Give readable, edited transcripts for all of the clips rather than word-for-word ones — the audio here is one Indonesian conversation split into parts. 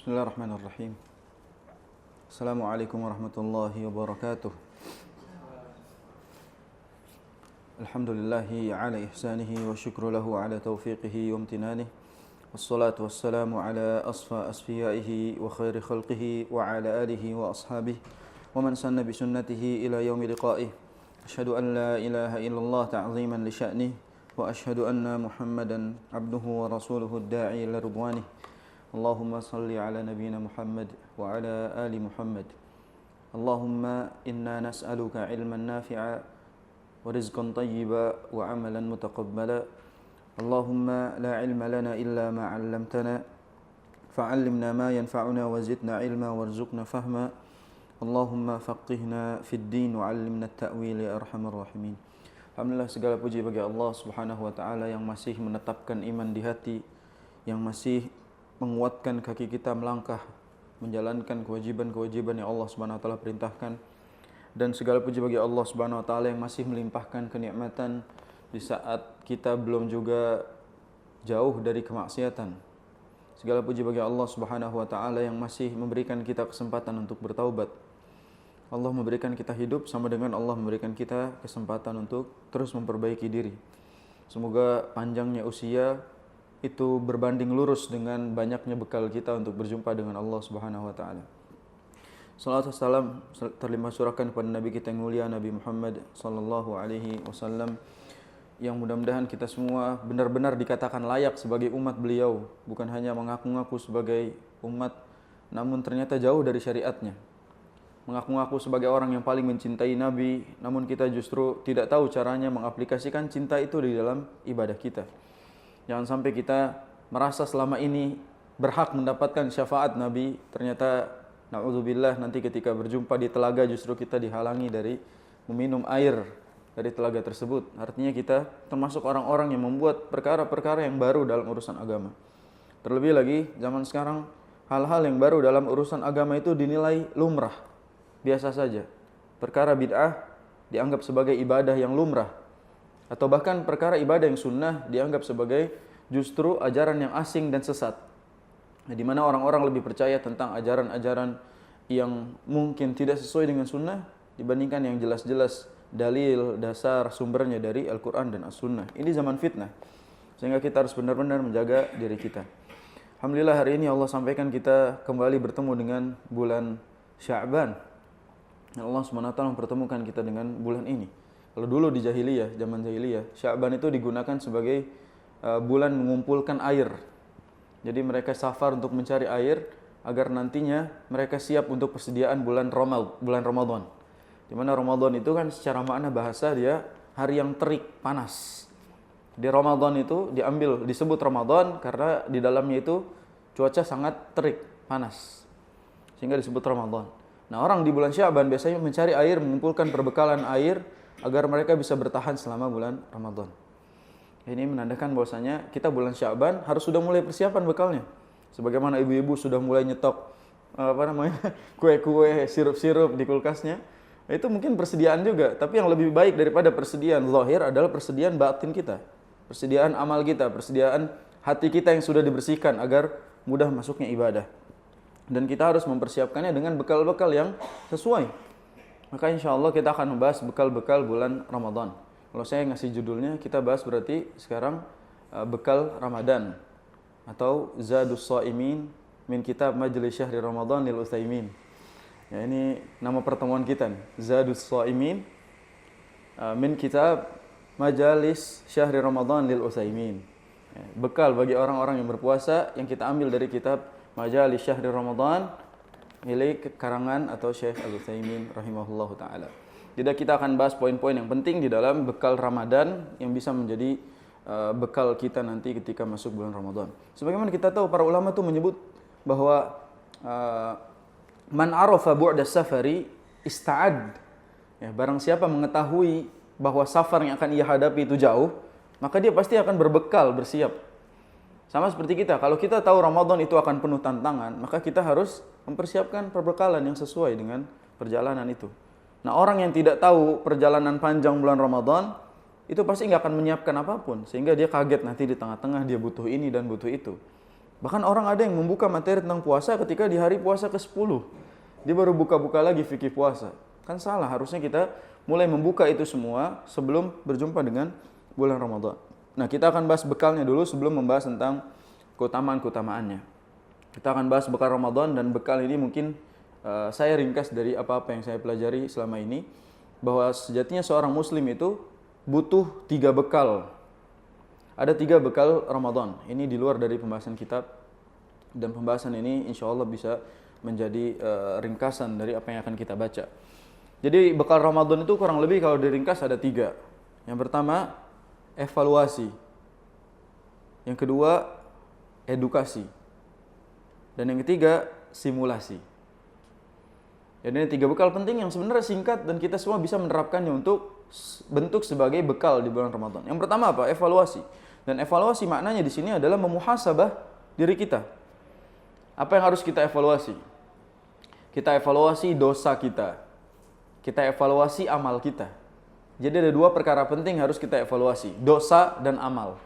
Bismillahirrahmanirrahim. Assalamualaikum warahmatullahi wabarakatuh. Alhamdulillahi ala ihsanihi wa syukru lahu ala taufiqihi wa amtinanihi. Wassalatu wassalamu ala asfa asfiyaihi wa khairi khalqihi wa ala alihi wa ashabihi wa man sanna bi sunnatihi ila yaumi liqa'ih. Asyhadu an la ilaha illallah ta'ziman li sya'nih wa asyhadu anna Muhammadan abduhu wa rasuluhu ad-da'i ila ridwanih. Allahumma salli ala nabiyyina Muhammad wa ala ali Muhammad. Allahumma inna nas'aluka ilman nafi'a wa rizqan tayyiba wa amalan mutaqabbala. Allahumma la ilma lana illa ma 'allamtana fa'allimna ma yanfa'una wa zidna ilma warzuqna fahma. Allahumma faqihna fid din wa 'allimna at-ta'wil ya arhamar rahimin. Alhamdulillah, segala puji bagi Allah Subhanahu wa taala yang masih menetapkan iman di hati, yang masih menguatkan kaki kita melangkah menjalankan kewajiban-kewajiban yang Allah Subhanahu wa taala perintahkan, dan segala puji bagi Allah Subhanahu wa taala yang masih melimpahkan kenikmatan di saat kita belum juga jauh dari kemaksiatan. Segala puji bagi Allah Subhanahu wa taala yang masih memberikan kita kesempatan untuk bertaubat. Allah memberikan kita hidup sama dengan Allah memberikan kita kesempatan untuk terus memperbaiki diri. Semoga panjangnya usia itu berbanding lurus dengan banyaknya bekal kita untuk berjumpa dengan Allah Subhanahu wa taala. Salawat dan salam terlimpah curahkan kepada Nabi kita yang mulia, Nabi Muhammad sallallahu alaihi wasallam, yang mudah-mudahan kita semua benar-benar dikatakan layak sebagai umat beliau, bukan hanya mengaku-ngaku sebagai umat namun ternyata jauh dari syariatnya. Mengaku-ngaku sebagai orang yang paling mencintai Nabi, namun kita justru tidak tahu caranya mengaplikasikan cinta itu di dalam ibadah kita. Jangan sampai kita merasa selama ini berhak mendapatkan syafaat Nabi, ternyata na'udzubillah nanti ketika berjumpa di telaga justru kita dihalangi dari meminum air dari telaga tersebut. Artinya kita termasuk orang-orang yang membuat perkara-perkara yang baru dalam urusan agama. Terlebih lagi zaman sekarang hal-hal yang baru dalam urusan agama itu dinilai lumrah, biasa saja. Perkara bid'ah dianggap sebagai ibadah yang lumrah, atau bahkan perkara ibadah yang sunnah dianggap sebagai justru ajaran yang asing dan sesat. Di mana orang-orang lebih percaya tentang ajaran-ajaran yang mungkin tidak sesuai dengan sunnah dibandingkan yang jelas-jelas dalil, dasar, sumbernya dari Al-Quran dan As-Sunnah. Ini zaman fitnah, sehingga kita harus benar-benar menjaga diri kita. Alhamdulillah hari ini Allah sampaikan kita kembali bertemu dengan bulan Sya'ban. Allah SWT mempertemukan kita dengan bulan ini. Kalau dulu di jahiliyah, zaman jahiliyah, Sya'ban itu digunakan sebagai bulan mengumpulkan air. Jadi mereka safar untuk mencari air agar nantinya mereka siap untuk persediaan bulan Ramadan. Di mana Ramadan itu kan secara makna bahasa dia hari yang terik, panas. Di Ramadan itu disebut Ramadan karena di dalamnya itu cuaca sangat terik, panas. Sehingga disebut Ramadan. Nah, orang di bulan Sya'ban biasanya mencari air, mengumpulkan perbekalan air agar mereka bisa bertahan selama bulan Ramadan. Ini menandakan bahwasanya kita bulan Sya'ban harus sudah mulai persiapan bekalnya. Sebagaimana ibu-ibu sudah mulai nyetok kue-kue, sirup-sirup di kulkasnya. Itu mungkin persediaan juga, tapi yang lebih baik daripada persediaan zahir adalah persediaan batin kita. Persediaan amal kita, persediaan hati kita yang sudah dibersihkan agar mudah masuknya ibadah. Dan kita harus mempersiapkannya dengan bekal-bekal yang sesuai. Maka insya Allah kita akan membahas bekal-bekal bulan Ramadan. Kalau saya ngasih judulnya, kita bahas berarti sekarang bekal Ramadan atau Zadus Sha'imin min kitab Majlis Syahri Ramadan lil Utsaimin. Ya, ini nama pertemuan kita nih. Zadus Sha'imin min kitab Majalis Syahri Ramadan lil Utsaimin. Ya, bekal bagi orang-orang yang berpuasa yang kita ambil dari kitab Majalis Syahri Ramadan milik karangan atau Syekh Al-Utsaimin rahimahullahu taala. Jadi kita akan bahas poin-poin yang penting di dalam bekal Ramadan yang bisa menjadi bekal kita nanti ketika masuk bulan Ramadan. Sebagaimana kita tahu para ulama itu menyebut bahwa man arafa bu'da safari ista'ad. Ya, barang siapa mengetahui bahwa safar yang akan ia hadapi itu jauh, maka dia pasti akan berbekal, bersiap. Sama seperti kita, kalau kita tahu Ramadan itu akan penuh tantangan, maka kita harus mempersiapkan perbekalan yang sesuai dengan perjalanan itu. Nah, orang yang tidak tahu perjalanan panjang bulan Ramadan, itu pasti nggak akan menyiapkan apapun, sehingga dia kaget nanti di tengah-tengah dia butuh ini dan butuh itu. Bahkan orang ada yang membuka materi tentang puasa ketika di hari puasa ke-10. Dia baru buka-buka lagi fikih puasa. Kan salah, harusnya kita mulai membuka itu semua sebelum berjumpa dengan bulan Ramadan. Nah, kita akan bahas bekalnya dulu sebelum membahas tentang keutamaan-keutamaannya. Kita akan bahas bekal Ramadan, dan bekal ini mungkin saya ringkas dari apa-apa yang saya pelajari selama ini, bahwa sejatinya seorang muslim itu butuh 3 bekal. Ada 3 bekal Ramadan. Ini di luar dari pembahasan kitab, dan pembahasan ini insya Allah bisa menjadi ringkasan dari apa yang akan kita baca. Jadi bekal Ramadan itu kurang lebih kalau diringkas ada 3. Yang pertama, evaluasi. Yang kedua, edukasi. Dan yang ketiga, simulasi. Jadi ini 3 bekal penting yang sebenarnya singkat dan kita semua bisa menerapkannya untuk bentuk sebagai bekal di bulan Ramadan. Yang pertama apa? Evaluasi. Dan evaluasi maknanya di sini adalah memuhasabah diri kita. Apa yang harus kita evaluasi? Kita evaluasi dosa kita. Kita evaluasi amal kita. Jadi ada 2 perkara penting harus kita evaluasi, dosa dan amal.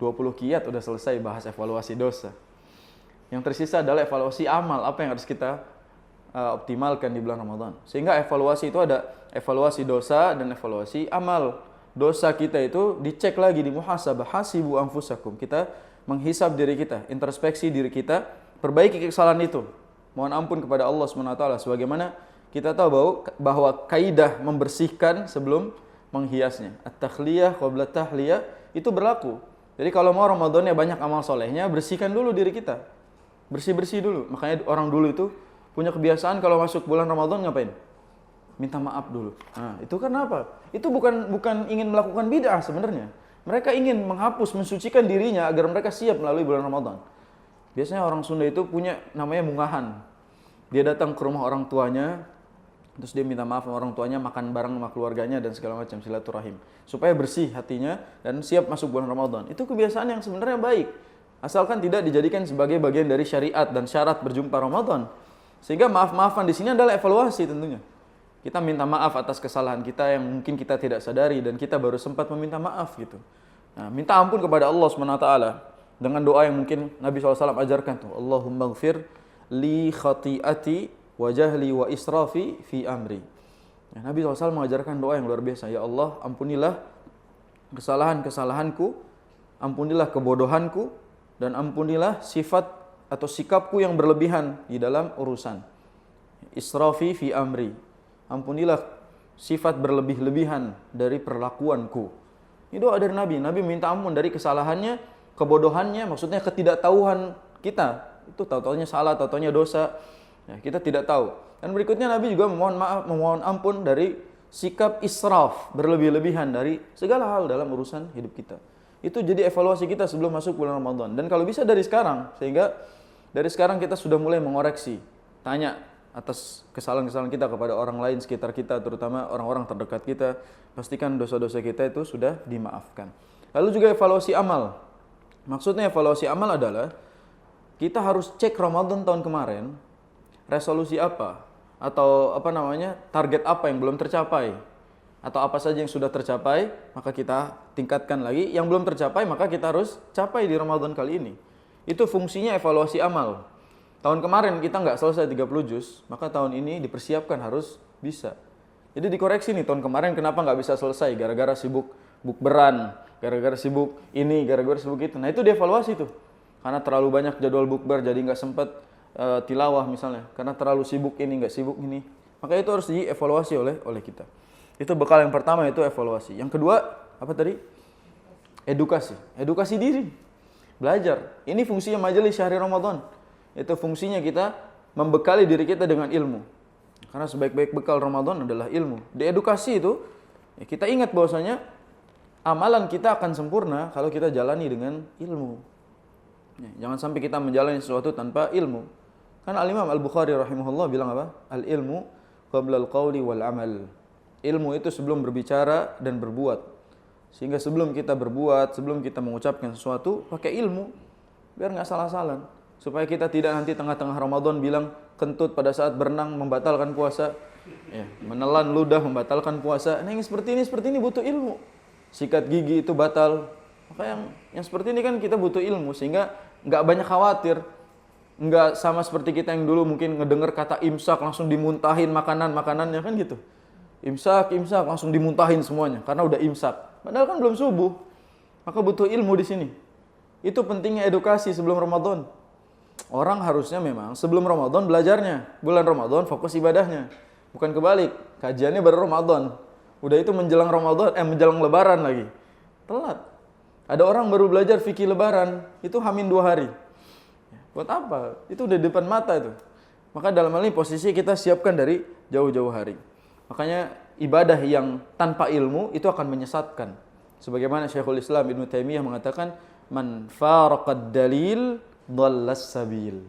20 qiyat udah selesai bahas evaluasi dosa. Yang tersisa adalah evaluasi amal, apa yang harus kita optimalkan di bulan Ramadan. Sehingga evaluasi itu ada evaluasi dosa dan evaluasi amal. Dosa kita itu dicek lagi di muhasabah, hasibu anfusakum. Kita menghisab diri kita, introspeksi diri kita, perbaiki kesalahan itu. Mohon ampun kepada Allah SWT. Sebagaimana kita tahu bahwa kaidah membersihkan sebelum menghiasnya. At-takhliyah qabla tahliyah itu berlaku. Jadi kalau mau Ramadannya banyak amal solehnya, bersihkan dulu diri kita. Bersih-bersih dulu. Makanya orang dulu itu punya kebiasaan kalau masuk bulan Ramadan ngapain? Minta maaf dulu. Nah, itu karena apa? Itu bukan ingin melakukan bid'ah sebenarnya. Mereka ingin menghapus, mensucikan dirinya agar mereka siap melalui bulan Ramadan. Biasanya orang Sunda itu punya namanya mungahan. Dia datang ke rumah orang tuanya, terus dia minta maaf sama orang tuanya, makan bareng sama keluarganya dan segala macam, silaturahim. Supaya bersih hatinya dan siap masuk bulan Ramadan. Itu kebiasaan yang sebenarnya baik. Asalkan tidak dijadikan sebagai bagian dari syariat dan syarat berjumpa Ramadan. Sehingga maaf-maafan di sini adalah evaluasi tentunya. Kita minta maaf atas kesalahan kita yang mungkin kita tidak sadari dan kita baru sempat meminta maaf gitu. Nah, minta ampun kepada Allah SWT dengan doa yang mungkin Nabi SAW ajarkan tuh. Allahumma gfir li khati'ati wa jahli wa israfi fi amri. Ya, Nabi SAW mengajarkan doa yang luar biasa. Ya Allah, ampunilah kesalahan-kesalahanku, ampunilah kebodohanku, dan ampunilah sifat atau sikapku yang berlebihan di dalam urusan. Israfi fi amri. Ampunilah sifat berlebih-lebihan dari perlakuanku. Ini doa dari Nabi. Nabi minta ampun dari kesalahannya, kebodohannya, maksudnya ketidaktahuan kita. Itu tahu-tahunya salah, tahu-tahunya dosa. Ya, kita tidak tahu. Dan berikutnya Nabi juga memohon ampun dari sikap israf, berlebih-lebihan dari segala hal dalam urusan hidup kita. Itu jadi evaluasi kita sebelum masuk bulan Ramadan. Dan kalau bisa dari sekarang, sehingga dari sekarang kita sudah mulai mengoreksi. Tanya atas kesalahan-kesalahan kita kepada orang lain sekitar kita, terutama orang-orang terdekat kita. Pastikan dosa-dosa kita itu sudah dimaafkan. Lalu juga evaluasi amal. Maksudnya evaluasi amal adalah kita harus cek Ramadan tahun kemarin, resolusi apa, atau target apa yang belum tercapai, atau apa saja yang sudah tercapai, maka kita tingkatkan lagi. Yang belum tercapai, maka kita harus capai di Ramadan kali ini. Itu fungsinya evaluasi amal. Tahun kemarin kita nggak selesai 30 juz, maka tahun ini dipersiapkan harus bisa. Jadi dikoreksi nih, tahun kemarin kenapa nggak bisa selesai? Gara-gara sibuk bukberan, gara-gara sibuk ini, gara-gara sibuk itu. Nah itu dievaluasi tuh. Karena terlalu banyak jadwal bukber, jadi nggak sempat tilawah misalnya. Karena terlalu sibuk ini, nggak sibuk ini. Maka itu harus dievaluasi oleh kita. Itu bekal yang pertama, itu evaluasi. Yang kedua, apa tadi? Edukasi. Edukasi diri. Belajar. Ini fungsinya majelis syahri Ramadan. Itu fungsinya kita membekali diri kita dengan ilmu. Karena sebaik-baik bekal Ramadan adalah ilmu. Di edukasi itu, ya kita ingat bahwasanya amalan kita akan sempurna kalau kita jalani dengan ilmu. Ya, jangan sampai kita menjalani sesuatu tanpa ilmu. Kan Al-Imam Al-Bukhari rahimahullah bilang apa? Al-ilmu qabla al-qawli wal amal. Ilmu itu sebelum berbicara dan berbuat. Sehingga sebelum kita berbuat, sebelum kita mengucapkan sesuatu, pakai ilmu. Biar nggak salah-salah. Supaya kita tidak nanti tengah-tengah Ramadan bilang kentut pada saat berenang membatalkan puasa, ya, menelan ludah membatalkan puasa. Nah yang seperti ini butuh ilmu. Sikat gigi itu batal. Maka yang seperti ini kan kita butuh ilmu, sehingga nggak banyak khawatir. Nggak sama seperti kita yang dulu mungkin ngedengar kata imsak langsung dimuntahin makanannya kan gitu. Imsak langsung dimuntahin semuanya karena udah imsak. Padahal kan belum subuh. Maka butuh ilmu di sini. Itu pentingnya edukasi sebelum Ramadan. Orang harusnya memang sebelum Ramadan belajarnya. Bulan Ramadan fokus ibadahnya. Bukan kebalik. Kajiannya baru Ramadan. Udah itu menjelang Ramadan, menjelang Lebaran lagi. Telat. Ada orang baru belajar fikih Lebaran, itu hamin 2 hari. Buat apa? Itu udah di depan mata itu. Maka dalam hal ini posisi kita siapkan dari jauh-jauh hari. Makanya ibadah yang tanpa ilmu itu akan menyesatkan. Sebagaimana Syekhul Islam Ibnu Taimiyah mengatakan, man faraqad dalil dhallas sabil.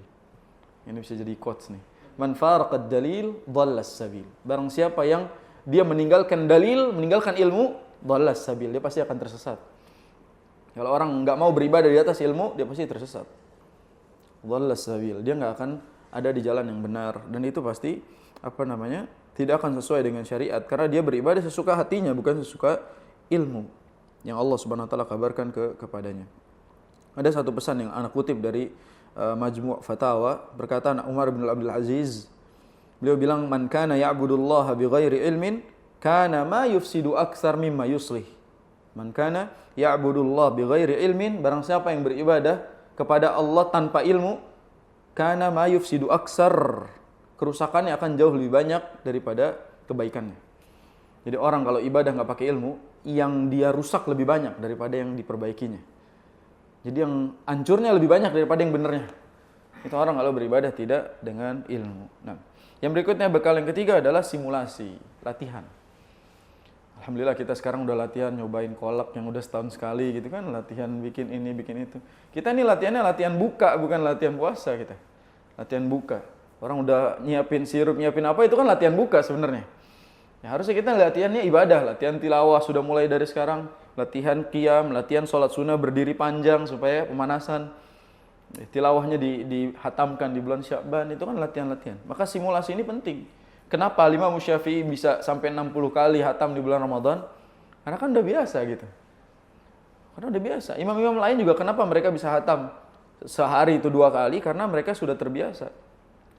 Ini bisa jadi quotes nih. Man faraqad dalil dhallas sabil. Barang siapa yang dia meninggalkan dalil, meninggalkan ilmu, dhallas sabil, dia pasti akan tersesat. Kalau orang enggak mau beribadah di atas ilmu, dia pasti tersesat. Dhallas sabil, dia enggak akan ada di jalan yang benar, dan itu pasti tidak akan sesuai dengan syariat karena dia beribadah sesuka hatinya, bukan sesuka ilmu yang Allah Subhanahu wa taala kabarkan kepadanya. Ada satu pesan yang anak kutip dari Majmu' Fatawa, berkata Umar bin Abdul Aziz, beliau bilang, man kana ya'budullaha bighairi ilmin kana ma yufsidu aktsar mimma yuslih. Man kana ya'budullaha bighairi ilmin, barang siapa yang beribadah kepada Allah tanpa ilmu, kana ma yufsidu aktsar, kerusakannya akan jauh lebih banyak daripada kebaikannya. Jadi orang kalau ibadah enggak pakai ilmu, yang dia rusak lebih banyak daripada yang diperbaikinya. Jadi yang hancurnya lebih banyak daripada yang benernya. Itu orang kalau beribadah tidak dengan ilmu. Nah, yang berikutnya bekal yang ketiga adalah simulasi, latihan. Alhamdulillah kita sekarang udah latihan nyobain kolak yang udah setahun sekali gitu kan, latihan bikin ini, bikin itu. Kita ini latihannya latihan buka, bukan latihan puasa kita. Latihan buka. Orang udah nyiapin sirup, nyiapin apa, itu kan latihan buka sebenarnya. Ya, harusnya kita latihannya ibadah, latihan tilawah sudah mulai dari sekarang, latihan qiyam, latihan sholat sunnah berdiri panjang supaya pemanasan. Tilawahnya dihatamkan di bulan Sya'ban, itu kan latihan-latihan. Maka simulasi ini penting. Kenapa Imam Syafi'i bisa sampai 60 kali hatam di bulan Ramadan? Karena kan udah biasa gitu. Karena udah biasa. Imam-imam lain juga kenapa mereka bisa hatam sehari itu 2 kali? Karena mereka sudah terbiasa.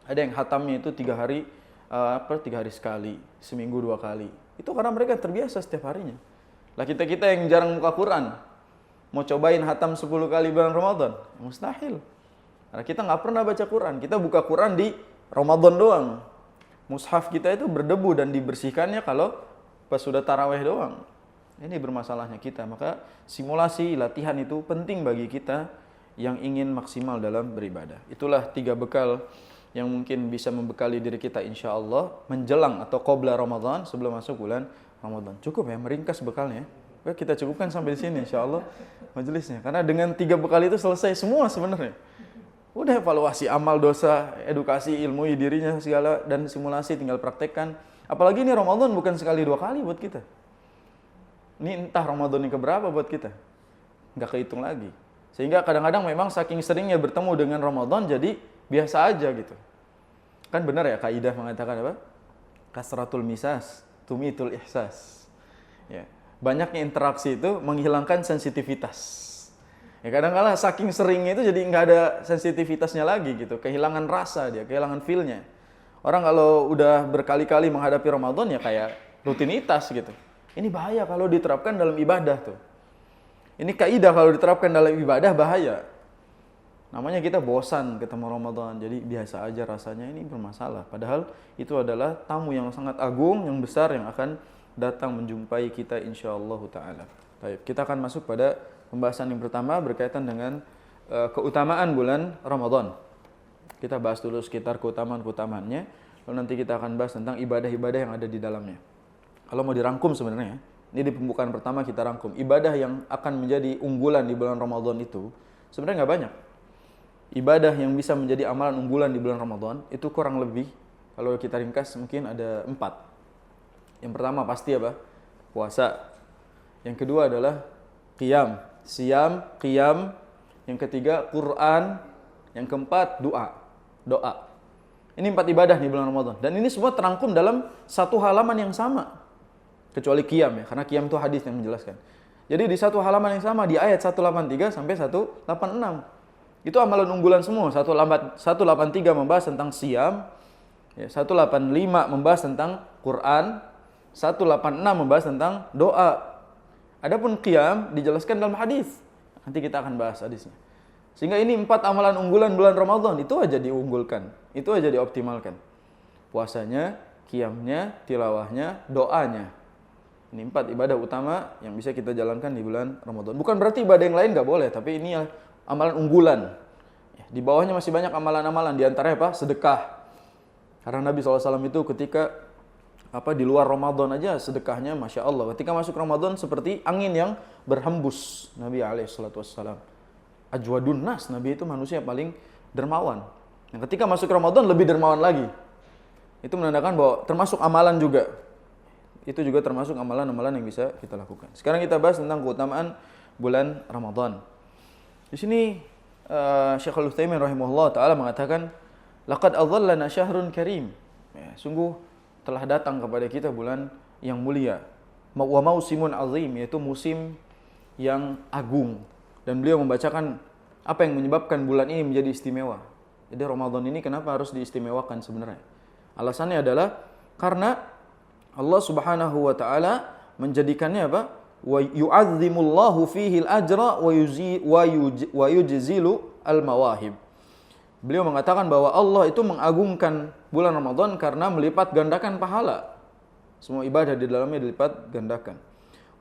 Ada yang hatamnya itu 3 hari sekali, seminggu 2 kali. Itu karena mereka terbiasa setiap harinya. Lah kita yang jarang buka Quran, mau cobain hatam 10 kali bulan Ramadan, mustahil. Karena kita nggak pernah baca Quran, kita buka Quran di Ramadan doang. Mushaf kita itu berdebu dan dibersihkannya kalau pas sudah taraweh doang. Ini bermasalahnya kita. Maka simulasi, latihan itu penting bagi kita yang ingin maksimal dalam beribadah. Itulah 3 bekal yang mungkin bisa membekali diri kita insya Allah menjelang atau qabla Ramadan, sebelum masuk bulan Ramadan. Cukup ya, meringkas bekalnya. Kita cukupkan sampai di sini insya Allah majelisnya. Karena dengan 3 bekal itu selesai semua sebenarnya. Udah evaluasi amal, dosa, edukasi, ilmu dirinya segala, dan simulasi tinggal praktekkan. Apalagi ini Ramadan bukan sekali 2 kali buat kita. Ini entah Ramadan yang keberapa buat kita. Nggak kehitung lagi. Sehingga kadang-kadang memang saking seringnya bertemu dengan Ramadan jadi biasa aja gitu. Kan benar ya kaidah mengatakan apa? Kasratul misas tumitul ihsas. Ya, banyaknya interaksi itu menghilangkan sensitivitas. Ya kadang-kala saking seringnya itu jadi nggak ada sensitivitasnya lagi gitu, kehilangan rasa dia, kehilangan feel-nya. Orang kalau udah berkali-kali menghadapi Ramadan ya kayak rutinitas gitu. Ini bahaya kalau diterapkan dalam ibadah tuh. Ini kaidah kalau diterapkan dalam ibadah bahaya. Namanya kita bosan ketemu Ramadan, jadi biasa aja rasanya, ini bermasalah. Padahal itu adalah tamu yang sangat agung, yang besar yang akan datang menjumpai kita insyaallah ta'ala. Baik, kita akan masuk pada pembahasan yang pertama berkaitan dengan keutamaan bulan Ramadan. Kita bahas dulu sekitar keutamaan-keutamaannya, lalu nanti kita akan bahas tentang ibadah-ibadah yang ada di dalamnya. Kalau mau dirangkum sebenarnya, ini di pembukaan pertama kita rangkum. Ibadah yang akan menjadi unggulan di bulan Ramadan itu sebenarnya nggak banyak. Ibadah yang bisa menjadi amalan unggulan di bulan Ramadan itu kurang lebih, kalau kita ringkas mungkin ada 4. Yang pertama pasti apa? Puasa. Yang kedua adalah qiyam, siyam, qiyam. Yang ketiga Quran. Yang keempat doa. Ini 4 ibadah di bulan Ramadan. Dan ini semua terangkum dalam satu halaman yang sama. Kecuali qiyam ya, karena qiyam itu hadis yang menjelaskan. Jadi di satu halaman yang sama, di ayat 183 sampai 186. Itu amalan unggulan semua. 183 membahas tentang siam, ya, 185 membahas tentang Quran, 186 membahas tentang doa. Adapun qiyam dijelaskan dalam hadis. Nanti kita akan bahas hadisnya. Sehingga ini 4 amalan unggulan bulan Ramadan, itu aja diunggulkan, itu aja dioptimalkan. Puasanya, qiyamnya, tilawahnya, doanya. Ini 4 ibadah utama yang bisa kita jalankan di bulan Ramadan. Bukan berarti ibadah yang lain nggak boleh, tapi ini amalan unggulan. Di bawahnya masih banyak amalan-amalan, di antaranya apa? Sedekah. Karena Nabi SAW itu ketika di luar Ramadan aja sedekahnya Masya Allah. Ketika masuk Ramadan seperti angin yang berhembus. Nabi SAW. Ajwadun nas, Nabi itu manusia paling dermawan. Yang ketika masuk Ramadan lebih dermawan lagi. Itu menandakan bahwa termasuk amalan juga. Itu juga termasuk amalan-amalan yang bisa kita lakukan. Sekarang kita bahas tentang keutamaan bulan Ramadan. Di sini Syekhul Utsaimin rahimahullah taala mengatakan, laqad adhallana syahrun karim. Ya, sungguh telah datang kepada kita bulan yang mulia. Wa mausimun azim, yaitu musim yang agung. Dan beliau membacakan apa yang menyebabkan bulan ini menjadi istimewa. Jadi Ramadan ini kenapa harus diistimewakan sebenarnya? Alasannya adalah karena Allah Subhanahu wa taala menjadikannya apa? Wa yu'azzimullahu fihi al-ajra wa yujzilu al-mawahib. Beliau mengatakan bahwa Allah itu mengagungkan bulan Ramadan karena melipat gandakan pahala. Semua ibadah di dalamnya dilipat gandakan.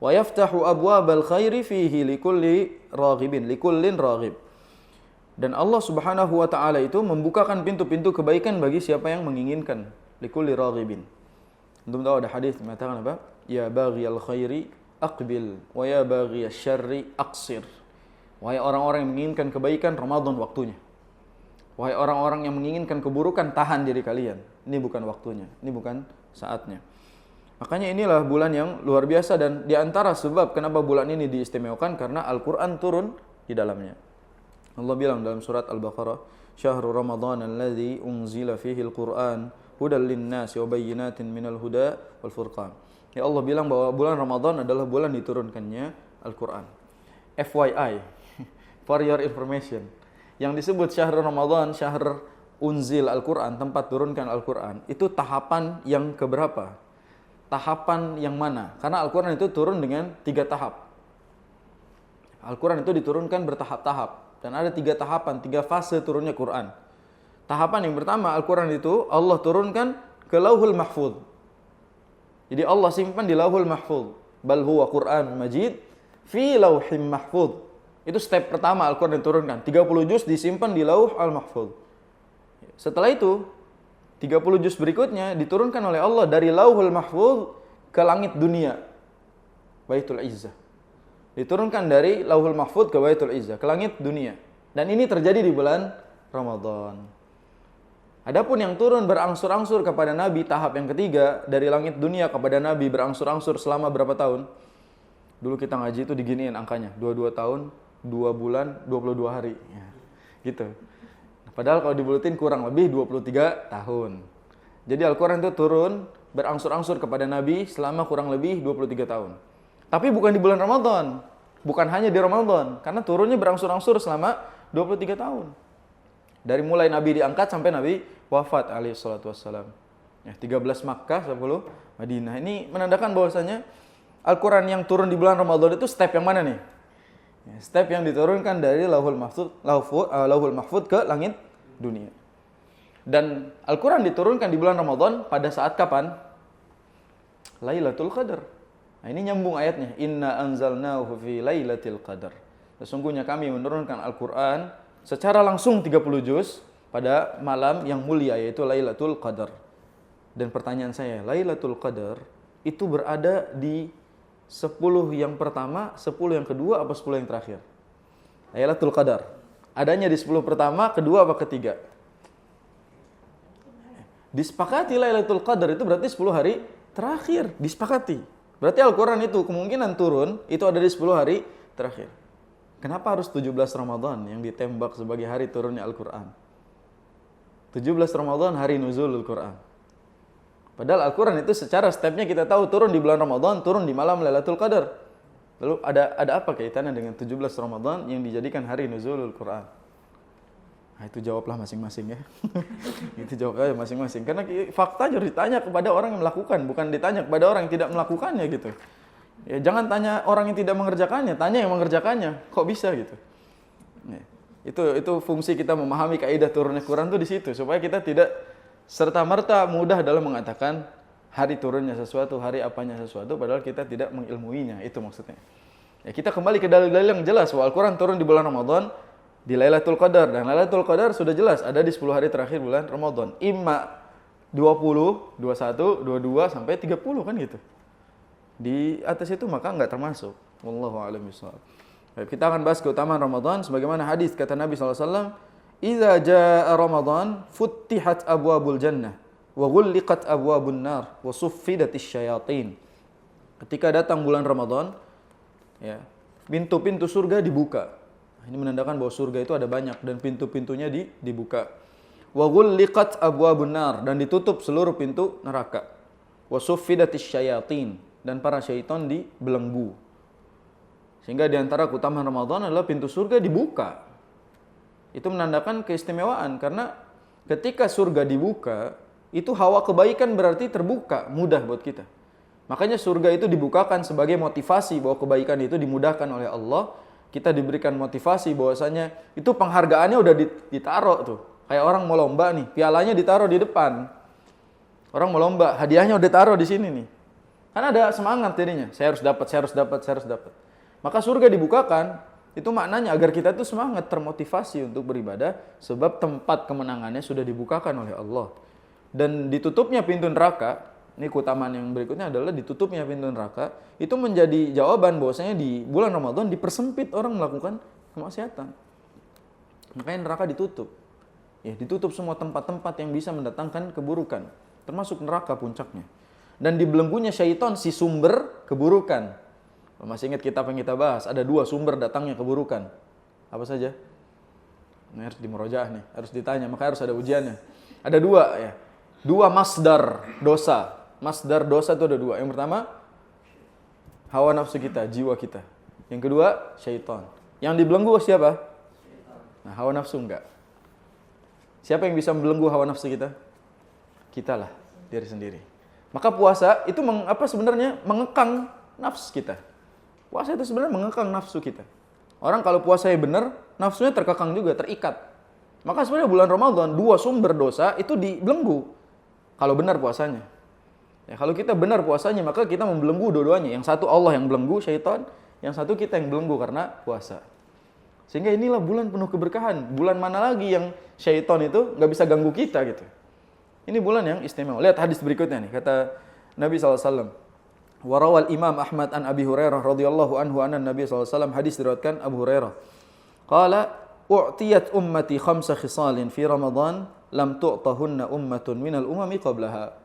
Wa yaftahu abwabal khairi fihi likullin raghib. Dan Allah Subhanahu wa taala itu membukakan pintu-pintu kebaikan bagi siapa yang menginginkan. Likulli raghibin. Untuk tahu ada hadis mengatakan apa? Ya baghiyal khairi aqbil wa ya baghiyasy syarri aqsir. Wahai orang-orang yang menginginkan kebaikan, Ramadan waktunya. Wahai orang-orang yang menginginkan keburukan, tahan diri kalian. Ini bukan waktunya, ini bukan saatnya. Makanya inilah bulan yang luar biasa, dan di antara sebab kenapa bulan ini diistimewakan karena Al-Qur'an turun di dalamnya. Allah bilang dalam surat Al-Baqarah, "Syahrul Ramadan alladzi unzila fihi al-Qur'an hudal linnasi wa bayyinatin minal huda wal furqan." Ya, Allah bilang bahwa bulan Ramadan adalah bulan diturunkannya Al-Qur'an. FYI, for your information. Yang disebut syahrul Ramadan, syahr unzil Al-Qur'an, tempat turunkan Al-Qur'an, itu tahapan yang keberapa? Tahapan yang mana? Karena Al-Qur'an itu turun dengan 3 tahap. Al-Qur'an itu diturunkan bertahap-tahap. Dan ada 3 tahapan, 3 fase turunnya Qur'an. Tahapan yang pertama, Al-Quran itu Allah turunkan ke Lauhul Mahfuz. Jadi Allah simpan di Lauhul Mahfuz. Bal huwa Qur'an Majid fi Lauhim Mahfuz. Itu step pertama Al-Quran diturunkan. 30 juz disimpan di Lauh Al-Mahfuz. Setelah itu, 30 juz berikutnya diturunkan oleh Allah dari Lauhul Mahfuz ke langit dunia. Baitul Izzah. Diturunkan dari Lauhul Mahfuz ke Baitul Izzah, ke langit dunia. Dan ini terjadi di bulan Ramadan. Adapun yang turun berangsur-angsur kepada Nabi, tahap yang ketiga, dari langit dunia kepada Nabi berangsur-angsur selama berapa tahun? Dulu kita ngaji itu diginiin angkanya, 22 tahun, 2 bulan, 22 hari. Ya, gitu. Padahal kalau dibulutin kurang lebih 23 tahun. Jadi Al-Quran itu turun berangsur-angsur kepada Nabi selama kurang lebih 23 tahun. Tapi bukan di bulan Ramadan. Bukan hanya di Ramadan. Karena turunnya berangsur-angsur selama 23 tahun. Dari mulai Nabi diangkat sampai Nabi wafat alaihi salatu wassalam. Ya, 13 Makkah, 10 Madinah. Ini menandakan bahwasanya Al-Quran yang turun di bulan Ramadan itu step yang mana nih? Ya, step yang diturunkan dari Lauhul Mahfuz ke langit dunia. Dan Al-Quran diturunkan di bulan Ramadan pada saat kapan? Lailatul Qadar. Nah, ini nyambung ayatnya. Inna anzalnahu fi lailatul qadar. Sesungguhnya kami menurunkan Al-Quran secara langsung 30 juz pada malam yang mulia, yaitu Lailatul Qadar. Dan pertanyaan saya, Lailatul Qadar itu berada di 10 yang pertama, 10 yang kedua, apa 10 yang terakhir? Lailatul Qadar adanya di 10 pertama, kedua, apa ketiga? Disepakati Lailatul Qadar itu berarti 10 hari terakhir. Disepakati. Berarti Al-Quran itu kemungkinan turun itu ada di 10 hari terakhir. Kenapa harus 17 Ramadan yang ditembak sebagai hari turunnya Al-Quran? 17 Ramadan hari nuzulul Quran. Padahal Al-Quran itu secara stepnya kita tahu turun di bulan Ramadan, turun di malam Lailatul Qadar. Lalu ada apa kaitannya dengan 17 Ramadan yang dijadikan hari nuzulul Quran? Nah, itu jawablah masing-masing ya. Itu jawab aja masing-masing. Karena faktanya harus ditanya kepada orang yang melakukan, bukan ditanya kepada orang yang tidak melakukannya gitu. Ya, jangan tanya orang yang tidak mengerjakannya, tanya yang mengerjakannya. Kok bisa gitu? Ya, itu fungsi kita memahami kaidah turunnya Quran itu di situ, supaya kita tidak serta-merta mudah dalam mengatakan hari turunnya sesuatu, hari apanya sesuatu, padahal kita tidak mengilmuinya. Itu maksudnya. Ya, kita kembali ke dalil-dalil yang jelas bahwa Al-Quran turun di bulan Ramadan, di Lailatul Qadar, dan Lailatul Qadar sudah jelas ada di 10 hari terakhir bulan Ramadan. Imma 20, 21, 22 sampai 30 kan gitu. Di atas itu maka enggak termasuk. Wallahu a'lam bishawab. Baik, kita akan bahas keutamaan Ramadan sebagaimana hadis kata Nabi sallallahu alaihi wasallam, "Idza jaa Ramadan futtihat abwabul jannah wa ghulliqat abwabun nar wa suffidatis syayatin." Ketika datang bulan Ramadan, ya, pintu-pintu surga dibuka. Ini menandakan bahwa surga itu ada banyak dan pintu-pintunya dibuka. Wa ghulliqat abwabun nar, dan ditutup seluruh pintu neraka. Wa suffidatis syayatin, dan para syaitan dibelenggu. Sehingga di antara keutamaan Ramadan adalah pintu surga dibuka. Itu menandakan keistimewaan karena ketika surga dibuka, itu hawa kebaikan berarti terbuka, mudah buat kita. Makanya surga itu dibukakan sebagai motivasi bahwa kebaikan itu dimudahkan oleh Allah. Kita diberikan motivasi bahwasanya itu penghargaannya udah ditaruh tuh. Kayak orang mau lomba nih, pialanya ditaruh di depan. Orang mau lomba, hadiahnya udah taruh di sini nih. Kan ada semangat jadinya. Saya harus dapat, saya harus dapat, saya harus dapat. Maka surga dibukakan, itu maknanya agar kita tuh semangat, termotivasi untuk beribadah sebab tempat kemenangannya sudah dibukakan oleh Allah. Dan ditutupnya pintu neraka, ini keutamaan yang berikutnya adalah ditutupnya pintu neraka, itu menjadi jawaban bahwasanya di bulan Ramadan dipersempit orang melakukan kemaksiatan. Makanya neraka ditutup. Ya, ditutup semua tempat-tempat yang bisa mendatangkan keburukan, termasuk neraka puncaknya. Dan dibelenggunya syaitan si sumber keburukan. Masih ingat kitab yang kita bahas, ada 2 sumber datangnya keburukan. Apa saja? Ini harus dimurojaah nih, harus ditanya, maka harus ada ujiannya. Ada 2 ya. 2 masdar dosa. Masdar dosa itu ada 2. Yang pertama, hawa nafsu kita, jiwa kita. Yang kedua, syaitan. Yang dibelenggu siapa? Nah, hawa nafsu enggak. Siapa yang bisa membelenggu hawa nafsu kita? Kitalah, diri sendiri. Maka puasa itu sebenarnya mengekang nafsu kita. Puasa itu sebenarnya mengekang nafsu kita. Orang kalau puasanya benar, nafsunya terkekang juga, terikat. Maka sebenarnya bulan Ramadan 2 sumber dosa itu dibelenggu. Kalau benar puasanya. Ya, kalau kita benar puasanya, maka kita membelenggu dua-duanya. Yang satu Allah yang belenggu, syaitan. Yang satu kita yang belenggu karena puasa. Sehingga inilah bulan penuh keberkahan. Bulan mana lagi yang syaitan itu nggak bisa ganggu kita gitu. Ini bulan yang istimewa. Lihat hadis berikutnya nih. Kata Nabi SAW. Warawal Imam Ahmad an Abi Hurairah radhiyallahu anhu anna Nabi SAW. Hadis diriwayatkan Abu Hurairah. Qala u'tiyat ummati 5 khisalin fi Ramadan lam tu'tahunna ummatun minal umami qablaha.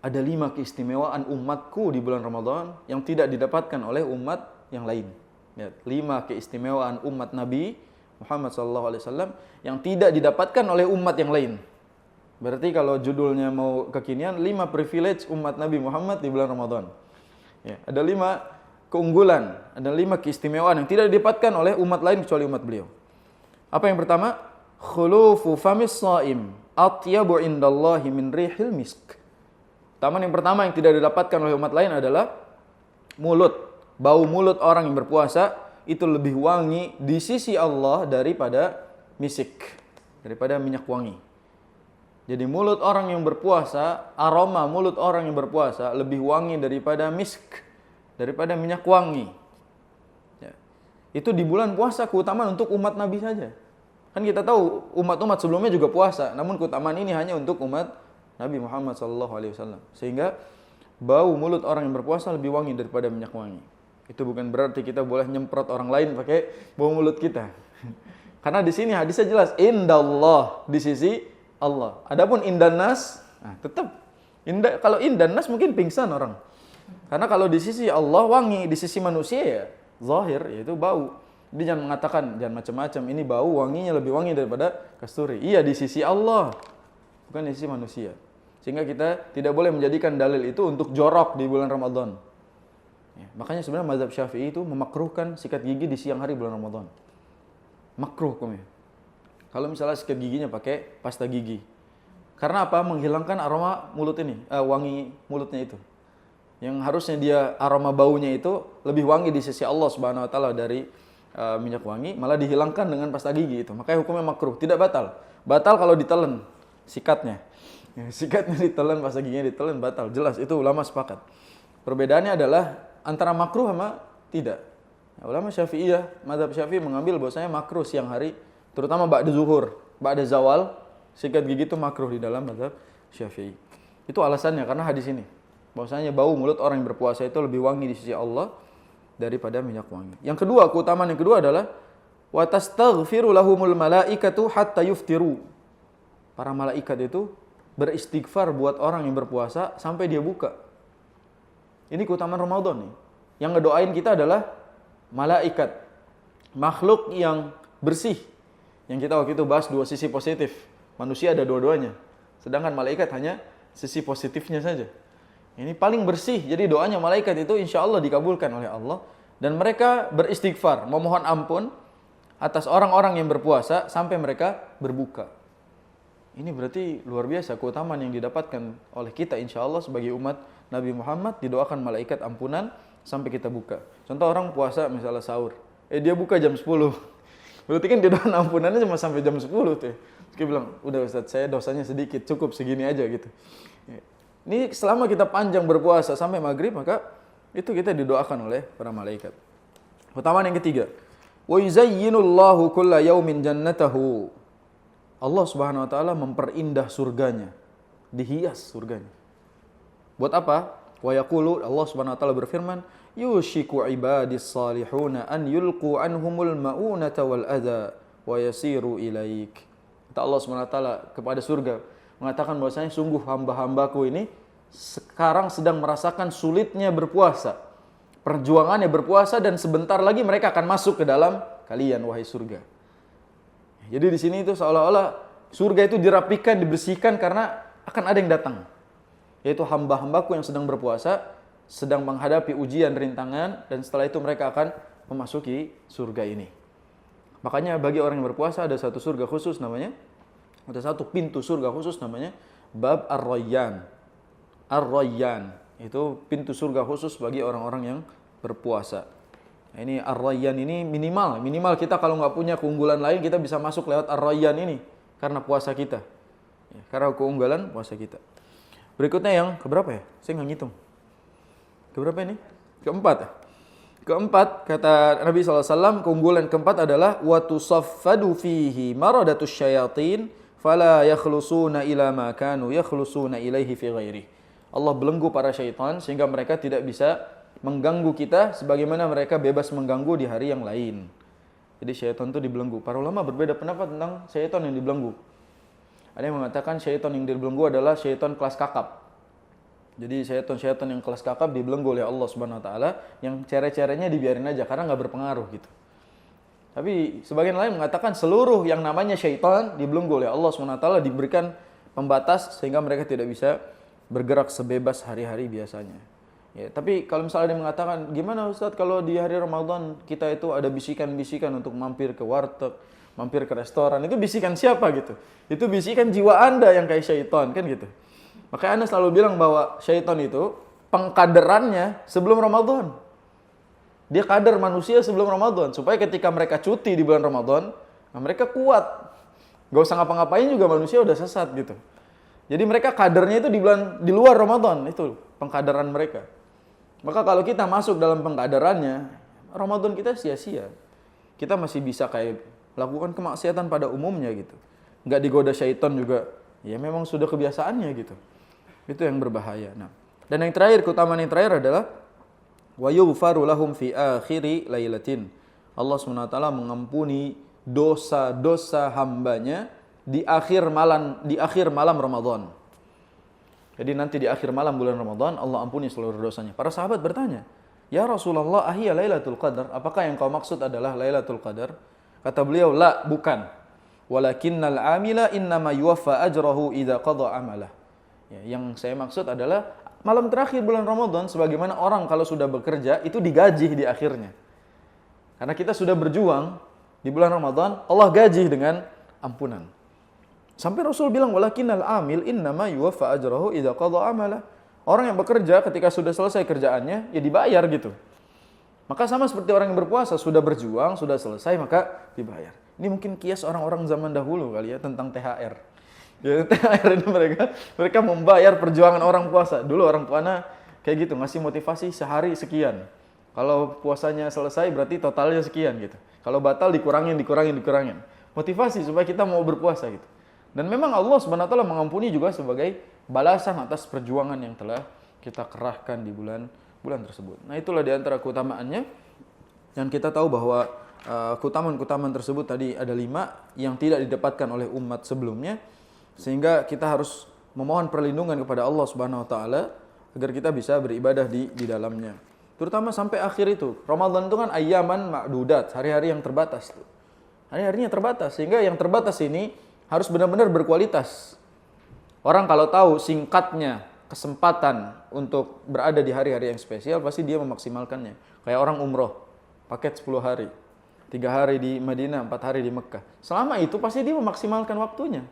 Ada 5 keistimewaan umatku di bulan Ramadan yang tidak didapatkan oleh umat yang lain. Ya, 5 keistimewaan umat Nabi Muhammad SAW yang tidak didapatkan oleh umat yang lain. Berarti kalau judulnya mau kekinian, 5 privilege umat Nabi Muhammad di bulan Ramadan. Ya, ada 5 keunggulan, ada 5 keistimewaan yang tidak didapatkan oleh umat lain kecuali umat beliau. Apa yang pertama? Khulufu famis shaim atyabu indallahi min rihil misk. Taman yang pertama yang tidak didapatkan oleh umat lain adalah mulut. Bau mulut orang yang berpuasa itu lebih wangi di sisi Allah daripada misik, daripada minyak wangi. Jadi mulut orang yang berpuasa, aroma mulut orang yang berpuasa lebih wangi daripada misk, daripada minyak wangi. Ya. Itu di bulan puasa keutamaan untuk umat Nabi saja. Kan kita tahu umat-umat sebelumnya juga puasa, namun keutamaan ini hanya untuk umat Nabi Muhammad SAW. Sehingga bau mulut orang yang berpuasa lebih wangi daripada minyak wangi. Itu bukan berarti kita boleh nyemprot orang lain pakai bau mulut kita. Karena di sini hadisnya jelas indallah, di sisi Allah. Adapun indannas, tetap kalau indannas mungkin pingsan orang. Karena kalau di sisi Allah wangi, di sisi manusia ya zahir, yaitu bau. Jadi jangan mengatakan, jangan macam-macam, ini bau wanginya lebih wangi daripada kasturi. Iya di sisi Allah, bukan di sisi manusia. Sehingga kita tidak boleh menjadikan dalil itu untuk jorok di bulan Ramadan. Ya, makanya sebenarnya mazhab Syafi'i itu memakruhkan sikat gigi di siang hari bulan Ramadan. Makruh hukumnya. Kalau misalnya sikat giginya pakai pasta gigi. Karena apa? Menghilangkan aroma mulut ini, wangi mulutnya itu. Yang harusnya dia aroma baunya itu lebih wangi di sisi Allah Subhanahu wa taala dari minyak wangi, malah dihilangkan dengan pasta gigi itu. Makanya hukumnya makruh, tidak batal. Batal kalau ditelan sikatnya. Ya, sikatnya ditelan, pasta giginya ditelan, batal. Jelas itu ulama sepakat. Perbedaannya adalah antara makruh sama tidak. Nah, ulama Syafi'iyah, mazhab Syafi'i mengambil bahwasanya makruh siang hari, terutama ba'da zuhur, ba'da zawal, sikat gigi itu makruh di dalam mazhab Syafi'i. Itu alasannya karena hadis ini. Bahwasanya bau mulut orang yang berpuasa itu lebih wangi di sisi Allah daripada minyak wangi. Yang kedua, keutamaan yang kedua adalah wa tastaghfiru lahumul malaikatu hatta yuftiru. Para malaikat itu beristighfar buat orang yang berpuasa sampai dia buka. Ini keutamaan Ramadan nih. Yang ngedoain kita adalah malaikat, makhluk yang bersih. Yang kita waktu itu bahas dua sisi positif. Manusia ada dua-duanya. Sedangkan malaikat hanya sisi positifnya saja. Ini paling bersih. Jadi doanya malaikat itu insya Allah dikabulkan oleh Allah. Dan mereka beristighfar, memohon ampun atas orang-orang yang berpuasa sampai mereka berbuka. Ini berarti luar biasa keutamaan yang didapatkan oleh kita insya Allah sebagai umat Nabi Muhammad, didoakan malaikat ampunan sampai kita buka. Contoh orang puasa misalnya sahur, dia buka jam 10. Berarti kan didoakan ampunannya cuma sampai jam 10 tuh. Terus dia bilang, udah Ustaz saya dosanya sedikit, cukup segini aja gitu. Ini selama kita panjang berpuasa sampai maghrib, maka itu kita didoakan oleh para malaikat. Keutamaan yang ketiga, wa yuzayyinullahu kulla yaumin jannatahu. Allah Subhanahu wa taala memperindah surganya, dihias surganya. Buat apa? Wa yaqulu, Allah Subhanahu wa taala berfirman, yushiku ibadis salihuna an yulqu anhumul maunata wal adha wa yasiru ilaik. Kata Allah Subhanahu wa taala kepada surga mengatakan bahwasanya sungguh hamba-hambaku ini sekarang sedang merasakan sulitnya berpuasa, perjuangannya berpuasa, dan sebentar lagi mereka akan masuk ke dalam kalian wahai surga. Jadi di sini itu seolah-olah surga itu dirapikan, dibersihkan karena akan ada yang datang. Yaitu hamba-hambaku yang sedang berpuasa, sedang menghadapi ujian, rintangan, dan setelah itu mereka akan memasuki surga ini. Makanya bagi orang yang berpuasa ada satu surga khusus namanya, ada satu pintu surga khusus namanya Bab Ar-Rayyan. Ar-Rayyan itu pintu surga khusus bagi orang-orang yang berpuasa. Nah, ini Ar-Rayyan ini minimal kita kalau nggak punya keunggulan lain kita bisa masuk lewat Ar-Rayyan ini karena puasa kita. Ya, karena keunggulan puasa kita. Berikutnya yang keberapa ya? Saya nggak ngitung. Keberapa ini? Keempat ya? Keempat, kata Nabi SAW, keunggulan keempat adalah wa tusaffadu fihi maradatus syayatin fala yakhlusuna ila ma kanu yakhlusuna ilaihi fi ghairi. Allah belenggu para syaitan sehingga mereka tidak bisa mengganggu kita sebagaimana mereka bebas mengganggu di hari yang lain. Jadi syaitan itu dibelenggu. Para ulama berbeda pendapat tentang syaitan yang dibelenggu. Ada yang mengatakan syaitan yang dibelenggu adalah syaitan kelas kakap. Jadi syaitan yang kelas kakap dibelenggu oleh Allah Subhanahu wa taala, yang cere-cerenya dibiarin aja karena nggak berpengaruh gitu. Tapi sebagian lain mengatakan seluruh yang namanya syaitan dibelenggu oleh Allah Subhanahu wa taala, diberikan pembatas sehingga mereka tidak bisa bergerak sebebas hari-hari biasanya. Ya, tapi kalau misalnya ada yang mengatakan, gimana Ustaz kalau di hari Ramadan kita itu ada bisikan-bisikan untuk mampir ke warteg, mampir ke restoran, itu bisikan siapa gitu? Itu bisikan jiwa Anda yang kayak syaitan kan gitu. Makanya Anda selalu bilang bahwa syaitan itu pengkaderannya sebelum Ramadan. Dia kader manusia sebelum Ramadan supaya ketika mereka cuti di bulan Ramadan, nah mereka kuat. Gak usah ngapa-ngapain juga manusia udah sesat gitu. Jadi mereka kadernya itu di luar Ramadan, itu pengkaderan mereka. Maka kalau kita masuk dalam pengkaderannya, Ramadan kita sia-sia. Kita masih bisa kayak lakukan kemaksiatan pada umumnya gitu. Nggak digoda syaitan juga. Ya memang sudah kebiasaannya gitu. Itu yang berbahaya. Nah, dan yang terakhir, keutamaan yang terakhir adalah wa yughfaru lahum fi akhiri lailatin. Allah SWT mengampuni dosa-dosa hambanya di akhir malam Ramadan. Jadi nanti di akhir malam bulan Ramadan Allah ampuni seluruh dosanya. Para sahabat bertanya, "Ya Rasulullah, ahiyya Lailatul Qadar? Apakah yang kau maksud adalah Lailatul Qadar?" Kata beliau, "La, bukan. Walakinnal amila innama yuwaffa ajrahu idza qada amalah." Ya, yang saya maksud adalah malam terakhir bulan Ramadan, sebagaimana orang kalau sudah bekerja itu digaji di akhirnya. Karena kita sudah berjuang di bulan Ramadan, Allah gaji dengan ampunan. Sampai Rasul bilang walakinnal amil innama yuwaffa ajrahu idza qada amala. Orang yang bekerja ketika sudah selesai kerjaannya ya dibayar gitu. Maka sama seperti orang yang berpuasa, sudah berjuang, sudah selesai maka dibayar. Ini mungkin kias orang-orang zaman dahulu kali ya tentang THR. Ya, THR ini mereka membayar perjuangan orang puasa. Dulu orang puasa kayak gitu, ngasih motivasi sehari sekian. Kalau puasanya selesai berarti totalnya sekian gitu. Kalau batal dikurangin. Motivasi supaya kita mau berpuasa gitu. Dan memang Allah Subhanahu wa taala mengampuni juga sebagai balasan atas perjuangan yang telah kita kerahkan di bulan tersebut. Nah, itulah di antara keutamaannya. Dan kita tahu bahwa keutamaan-keutamaan tersebut tadi ada 5 yang tidak didapatkan oleh umat sebelumnya, sehingga kita harus memohon perlindungan kepada Allah Subhanahu wa taala agar kita bisa beribadah di dalamnya. Terutama sampai akhir itu. Ramadan itu kan ayyaman ma'dudat, hari-hari yang terbatas. Hari-harinya terbatas, sehingga yang terbatas ini harus benar-benar berkualitas. Orang kalau tahu singkatnya kesempatan untuk berada di hari-hari yang spesial, pasti dia memaksimalkannya. Kayak orang umroh, paket 10 hari. 3 hari di Madinah, 4 hari di Mekah. Selama itu pasti dia memaksimalkan waktunya.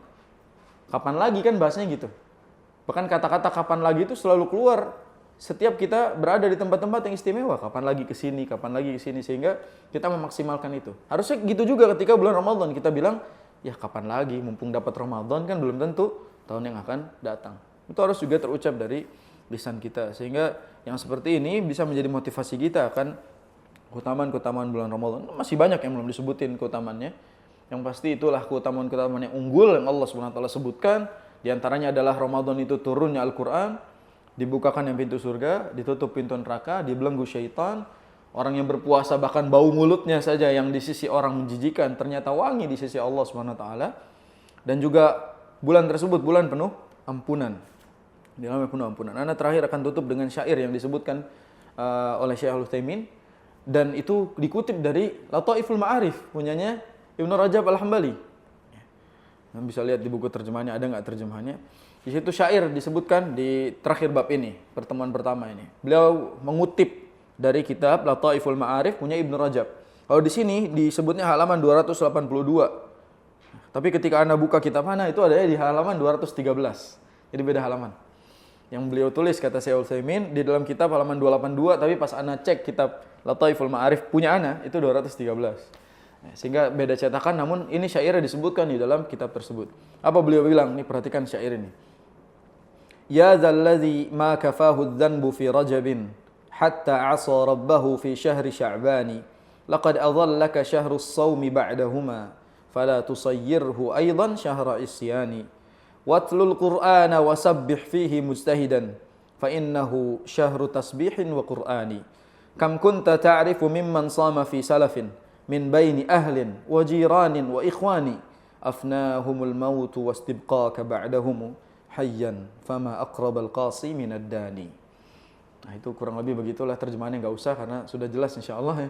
Kapan lagi kan bahasanya gitu. Bahkan kata-kata kapan lagi itu selalu keluar setiap kita berada di tempat-tempat yang istimewa. Kapan lagi ke sini, sehingga kita memaksimalkan itu. Harusnya gitu juga ketika bulan Ramadan kita bilang, ya kapan lagi, mumpung dapat Ramadan kan belum tentu tahun yang akan datang. Itu harus juga terucap dari lisan kita, sehingga yang seperti ini bisa menjadi motivasi kita akan keutamaan-keutamaan bulan Ramadan. Masih banyak yang belum disebutin keutamaannya. Yang pasti itulah keutamaan-keutamaan yang unggul yang Allah Subhanahu wa taala sebutkan. Di antaranya adalah Ramadan itu turunnya Al-Qur'an, dibukakan yang pintu surga, ditutup pintu neraka, dibelenggu syaitan. Orang yang berpuasa bahkan bau mulutnya saja yang di sisi orang menjijikan ternyata wangi di sisi Allah Subhanahu wa taala. Dan juga bulan tersebut bulan penuh ampunan. Di dalamnya penuh ampunan. Ana terakhir akan tutup dengan syair yang disebutkan oleh Syekh Al-Utsaimin, dan itu dikutip dari Lataiful Ma'arif punyanya Ibnu Rajab Al-Hambali. Yang bisa lihat di buku terjemahannya, ada enggak terjemahannya? Di situ syair disebutkan di terakhir bab ini, pertemuan pertama ini. Beliau mengutip dari kitab Lataiful Ma'arif punya Ibnu Rajab. Kalau di sini disebutnya halaman 282. Tapi ketika Anda buka kitab Ana itu ada di halaman 213. Jadi beda halaman. Yang beliau tulis kata Syekh Utsaimin di dalam kitab halaman 282, tapi pas Ana cek kitab Lataiful Ma'arif punya Ana itu 213. Sehingga beda cetakan, namun ini syairnya disebutkan di dalam kitab tersebut. Apa beliau bilang? Nih perhatikan syair ini. Ya dzalladzi ma kafahu adz-dzanbu fi Rajabin hatta 'asa rabbahu fi syahri Sya'bani laqad adhallaka syahrus shaumi ba'dahuma fala tusayyirhu aidan syahra isyani watlul qur'ana wasabbih fihi mujtahidan fa innahu syahru tasbihin wa qur'ani kam kunta ta'rifu mimman sama fi salafin min baini ahlin wa jiranin wa ikhwani afnahumul maut wastibqaka ba'dahum hayyan fama aqrabal qasi minad dani. Nah, itu kurang lebih begitulah terjemahannya, enggak usah karena sudah jelas insyaallah ya.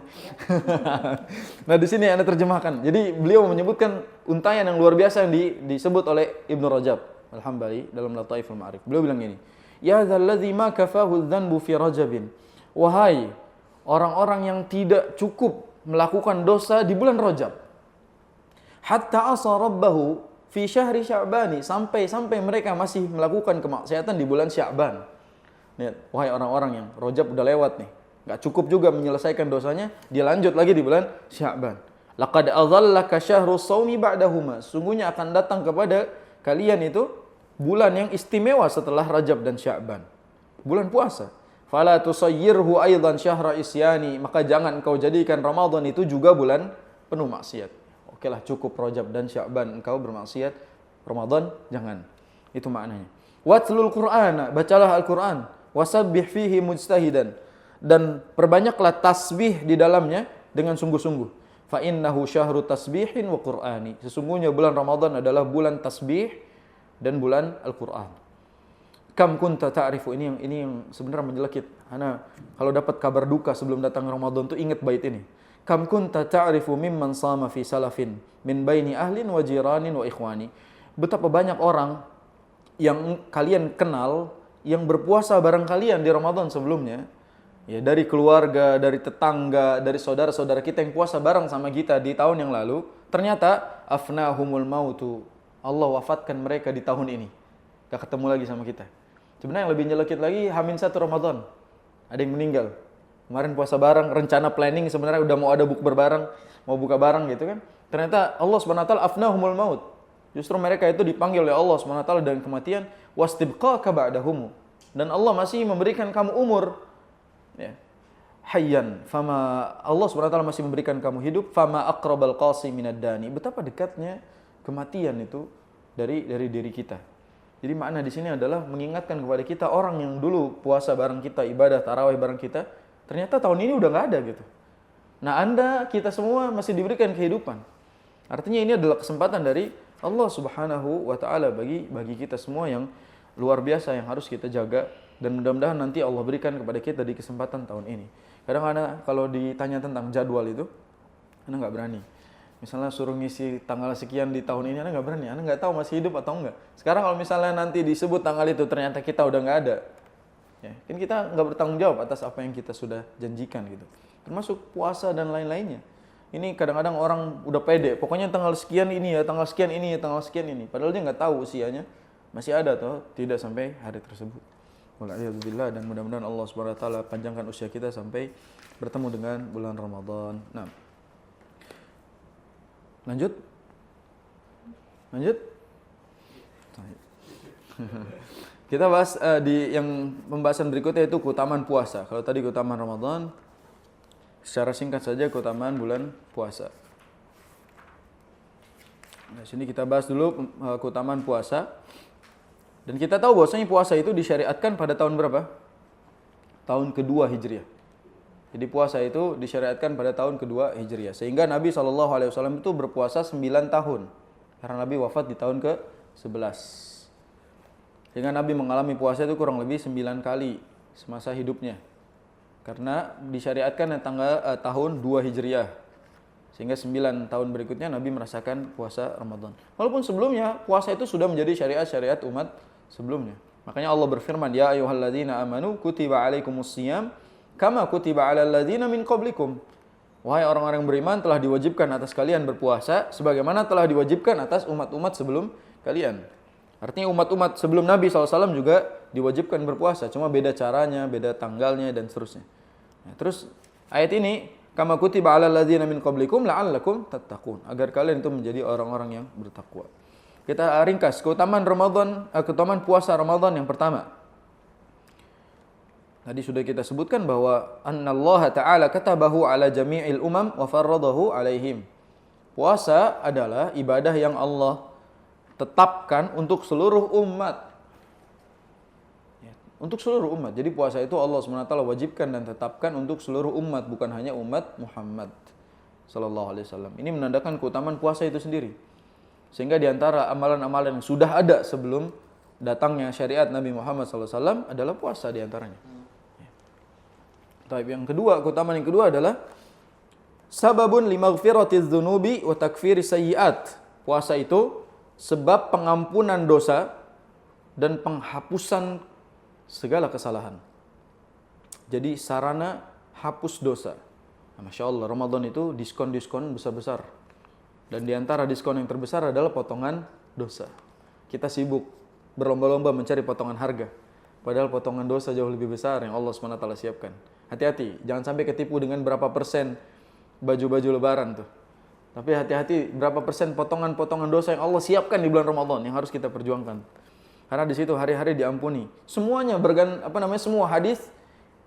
Nah, di sini Anda terjemahkan. Jadi beliau menyebutkan untaian yang luar biasa yang disebut oleh Ibnu Rajab Al-Hambali dalam Lataiful Ma'arif. Beliau bilang gini, "Ya dzalladzi ma kafahu adz-dzanbu fi Rajabin." Wahai orang-orang yang tidak cukup melakukan dosa di bulan Rajab. Hatta asa rabbahu fi syahri Sya'bani, sampai mereka masih melakukan kemaksiatan di bulan Sya'ban. Lihat, wahai orang-orang yang Rajab udah lewat nih, enggak cukup juga menyelesaikan dosanya, dia lanjut lagi di bulan Sya'ban. Laqad adhallaka syahrus shaumi ba'dahuma. Sungguhnya akan datang kepada kalian itu bulan yang istimewa setelah Rajab dan Sya'ban. Bulan puasa. Fala tusayyirhu aidan syahra isyani. Maka jangan engkau jadikan Ramadan itu juga bulan penuh maksiat. Okelah, cukup Rajab dan Sya'ban engkau bermaksiat, Ramadan jangan. Itu maknanya. Watlul Qur'ana, bacalah Al-Qur'an. Wasabbih fihi mujtahidan, dan perbanyaklah tasbih di dalamnya dengan sungguh-sungguh. Fa innahu syahru tasbihin wa qur'ani. Sesungguhnya bulan Ramadan adalah bulan tasbih dan bulan Al-Qur'an. Kam kunta ta'rifu, ini yang sebenarnya menjelekit. Ana kalau dapat kabar duka sebelum datang Ramadan tuh ingat bait ini. Kam kunta ta'rifu mimman sama fi salafin min baini ahlin wa jiranin wa ikhwani. Betapa banyak orang yang kalian kenal yang berpuasa bareng kalian di Ramadan sebelumnya, ya, dari keluarga, dari tetangga, dari saudara-saudara kita yang puasa bareng sama kita di tahun yang lalu, ternyata afnahumul mautu. Allah wafatkan mereka di tahun ini. Gak ketemu lagi sama kita. Sebenarnya yang lebih nyelekit lagi H-1 Ramadan. Ada yang meninggal. Kemarin puasa bareng, rencana planning sebenarnya udah mau ada bukber bareng, mau buka bareng gitu kan. Ternyata Allah Subhanahu wa taala afnahumul maut. Justru mereka itu dipanggil oleh Allah Subhanahu wa taala dengan kematian, wastibqaka ba'dahum. Dan Allah masih memberikan kamu umur. Ya. Hayyan, fama Allah Subhanahu wa taala masih memberikan kamu hidup, fama aqrabal qasi minad dani. Betapa dekatnya kematian itu dari diri kita. Jadi makna di sini adalah mengingatkan kepada kita orang yang dulu puasa bareng kita, ibadah tarawih bareng kita, ternyata tahun ini udah nggak ada gitu. Nah, kita semua masih diberikan kehidupan. Artinya ini adalah kesempatan dari Allah Subhanahu wa taala bagi kita semua yang luar biasa yang harus kita jaga, dan mudah-mudahan nanti Allah berikan kepada kita di kesempatan tahun ini. Kadang-kadang kalau ditanya tentang jadwal itu, Anda nggak berani. Misalnya suruh ngisi tanggal sekian di tahun ini, Anda nggak berani. Anda nggak tahu masih hidup atau enggak. Sekarang kalau misalnya nanti disebut tanggal itu ternyata kita udah nggak ada, ya, kan kita nggak bertanggung jawab atas apa yang kita sudah janjikan gitu. Termasuk puasa dan lain-lainnya. Ini kadang-kadang orang udah pede, pokoknya tanggal sekian ini ya, tanggal sekian ini ya, tanggal sekian ini. Padahal dia nggak tahu usianya masih ada atau tidak sampai hari tersebut. Wala'iyadzubillah, dan mudah-mudahan Allah Subhanahu wa taala panjangkan usia kita sampai bertemu dengan bulan Ramadan. Nah. Lanjut? Kita bahas di yang pembahasan berikutnya itu keutamaan puasa. Kalau tadi keutamaan Ramadan, secara singkat saja keutamaan bulan puasa. Nah, sini kita bahas dulu keutamaan puasa. Dan kita tahu bahwasanya puasa itu disyariatkan pada tahun berapa? Tahun kedua Hijriah. Jadi puasa itu disyariatkan pada tahun kedua Hijriah. Sehingga Nabi SAW itu berpuasa 9 tahun. Karena Nabi wafat di tahun ke-11. Sehingga Nabi mengalami puasa itu kurang lebih 9 kali semasa hidupnya. Karena disyariatkan tahun 2 Hijriah. Sehingga 9 tahun berikutnya Nabi merasakan puasa Ramadan. Walaupun sebelumnya puasa itu sudah menjadi syariat umat sebelumnya. Makanya Allah berfirman, ya ayyuhalladzina amanu kutiba alaikumusiyam kama kutiba alal ladzina min qablikum. Wahai orang-orang yang beriman, telah diwajibkan atas kalian berpuasa sebagaimana telah diwajibkan atas umat-umat sebelum kalian. Artinya umat-umat sebelum Nabi SAW juga diwajibkan berpuasa, cuma beda caranya, beda tanggalnya dan seterusnya. Nah, terus ayat ini kama kutiba alal ladzina min qablikum la'allakum tattaqun, agar kalian itu menjadi orang-orang yang bertakwa. Kita ringkas keutamaan keutamaan puasa Ramadan yang pertama. Tadi sudah kita sebutkan bahwa annallaha ta'ala katabahu ala jami'il umam wa farradahu alaihim. Puasa adalah ibadah yang Allah tetapkan untuk seluruh umat. Untuk seluruh umat. Jadi puasa itu Allah SWT wajibkan dan tetapkan untuk seluruh umat, bukan hanya umat Muhammad sallallahu alaihi wasallam. Ini menandakan keutamaan puasa itu sendiri. Sehingga di antara amalan-amalan yang sudah ada sebelum datangnya syariat Nabi Muhammad SAW adalah puasa di antaranya. Tapi yang kedua, keutamaan yang kedua adalah sababun limaghfiratiz dzunubi wa takfiris sayyi'at. Puasa itu sebab pengampunan dosa dan penghapusan segala kesalahan. Jadi sarana hapus dosa. Nah, Masya Allah, Ramadan itu diskon-diskon besar-besar. Dan di antara diskon yang terbesar adalah potongan dosa. Kita sibuk berlomba-lomba mencari potongan harga. Padahal potongan dosa jauh lebih besar yang Allah SWT siapkan. Hati-hati, jangan sampai ketipu dengan berapa persen baju-baju lebaran tuh. Tapi hati-hati berapa persen potongan-potongan dosa yang Allah siapkan di bulan Ramadan yang harus kita perjuangkan. Karena di situ hari-hari diampuni. Semuanya semua hadis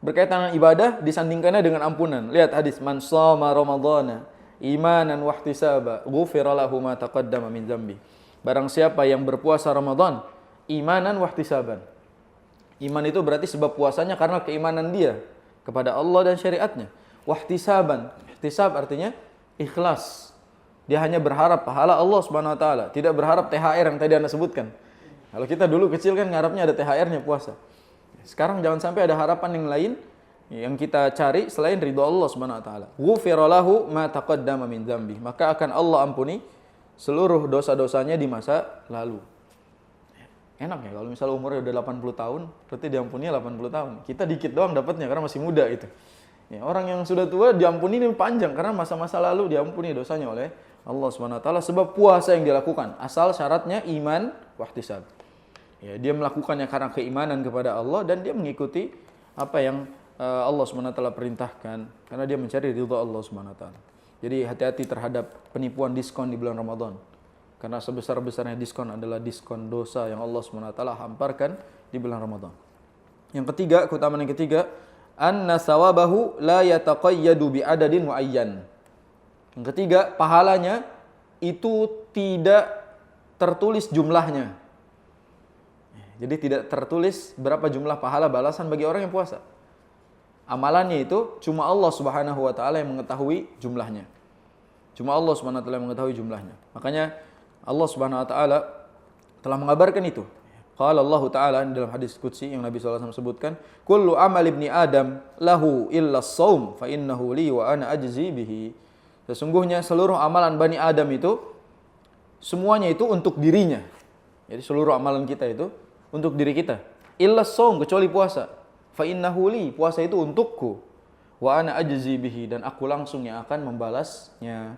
berkaitan dengan ibadah disandingkannya dengan ampunan. Lihat hadis, man shoma ramadhana imanan wa ihtisaba ghufira lahu ma taqaddama min dzambi. Barang siapa yang berpuasa Ramadan imanan wa ihtisaban. Iman itu berarti sebab puasanya karena keimanan dia kepada Allah dan syariatnya. Wa ihtisaban. Ihtisab artinya ikhlas. Dia hanya berharap pahala Allah Subhanahu wa taala, tidak berharap THR yang tadi Anda sebutkan. Kalau kita dulu kecil kan ngarapnya ada THR-nya puasa. Sekarang jangan sampai ada harapan yang lain yang kita cari selain ridho Allah Subhanahu wa taala. Ghufira lahu ma taqaddama min dzambi. Maka akan Allah ampuni seluruh dosa-dosanya di masa lalu. Enak ya kalau misalnya umurnya udah 80 tahun, berarti diampuni 80 tahun. Kita dikit doang dapatnya karena masih muda gitu. Ya, orang yang sudah tua diampuni ini panjang karena masa-masa lalu diampuni dosanya oleh Allah Subhanahu wa taala sebab puasa yang dilakukan. Asal syaratnya iman wahtisab. Ya, dia melakukannya karena keimanan kepada Allah dan dia mengikuti apa yang Allah Subhanahu wa taala perintahkan karena dia mencari ridha Allah Subhanahu wa taala. Jadi hati-hati terhadap penipuan diskon di bulan Ramadan. Karena sebesar-besarnya diskon adalah diskon dosa yang Allah Subhanahu wa taala hamparkan di bulan Ramadan. Yang ketiga, keutamaan yang ketiga, anna sawabahu la yataqayyadu bi adadin muayyan. Yang ketiga, pahalanya itu tidak tertulis jumlahnya. Jadi tidak tertulis berapa jumlah pahala balasan bagi orang yang puasa. Amalannya itu cuma Allah Subhanahu wa taala yang mengetahui jumlahnya. Cuma Allah Subhanahu wa taala yang mengetahui jumlahnya. Makanya Allah Subhanahu wa taala telah mengabarkan itu. Qala Allah taala dalam hadis qudsi yang Nabi sallallahu alaihi wasallam sebutkan, "Kullu amal ibni Adam lahu illa as-shaum fa innahu li wa ana ajzi bihi." Sesungguhnya seluruh amalan Bani Adam itu semuanya itu untuk dirinya. Jadi seluruh amalan kita itu untuk diri kita. Illa as-shaum, kecuali puasa. Fa innahu li, puasa itu untukku. Wa ana ajzi bihi, dan aku langsung yang akan membalasnya.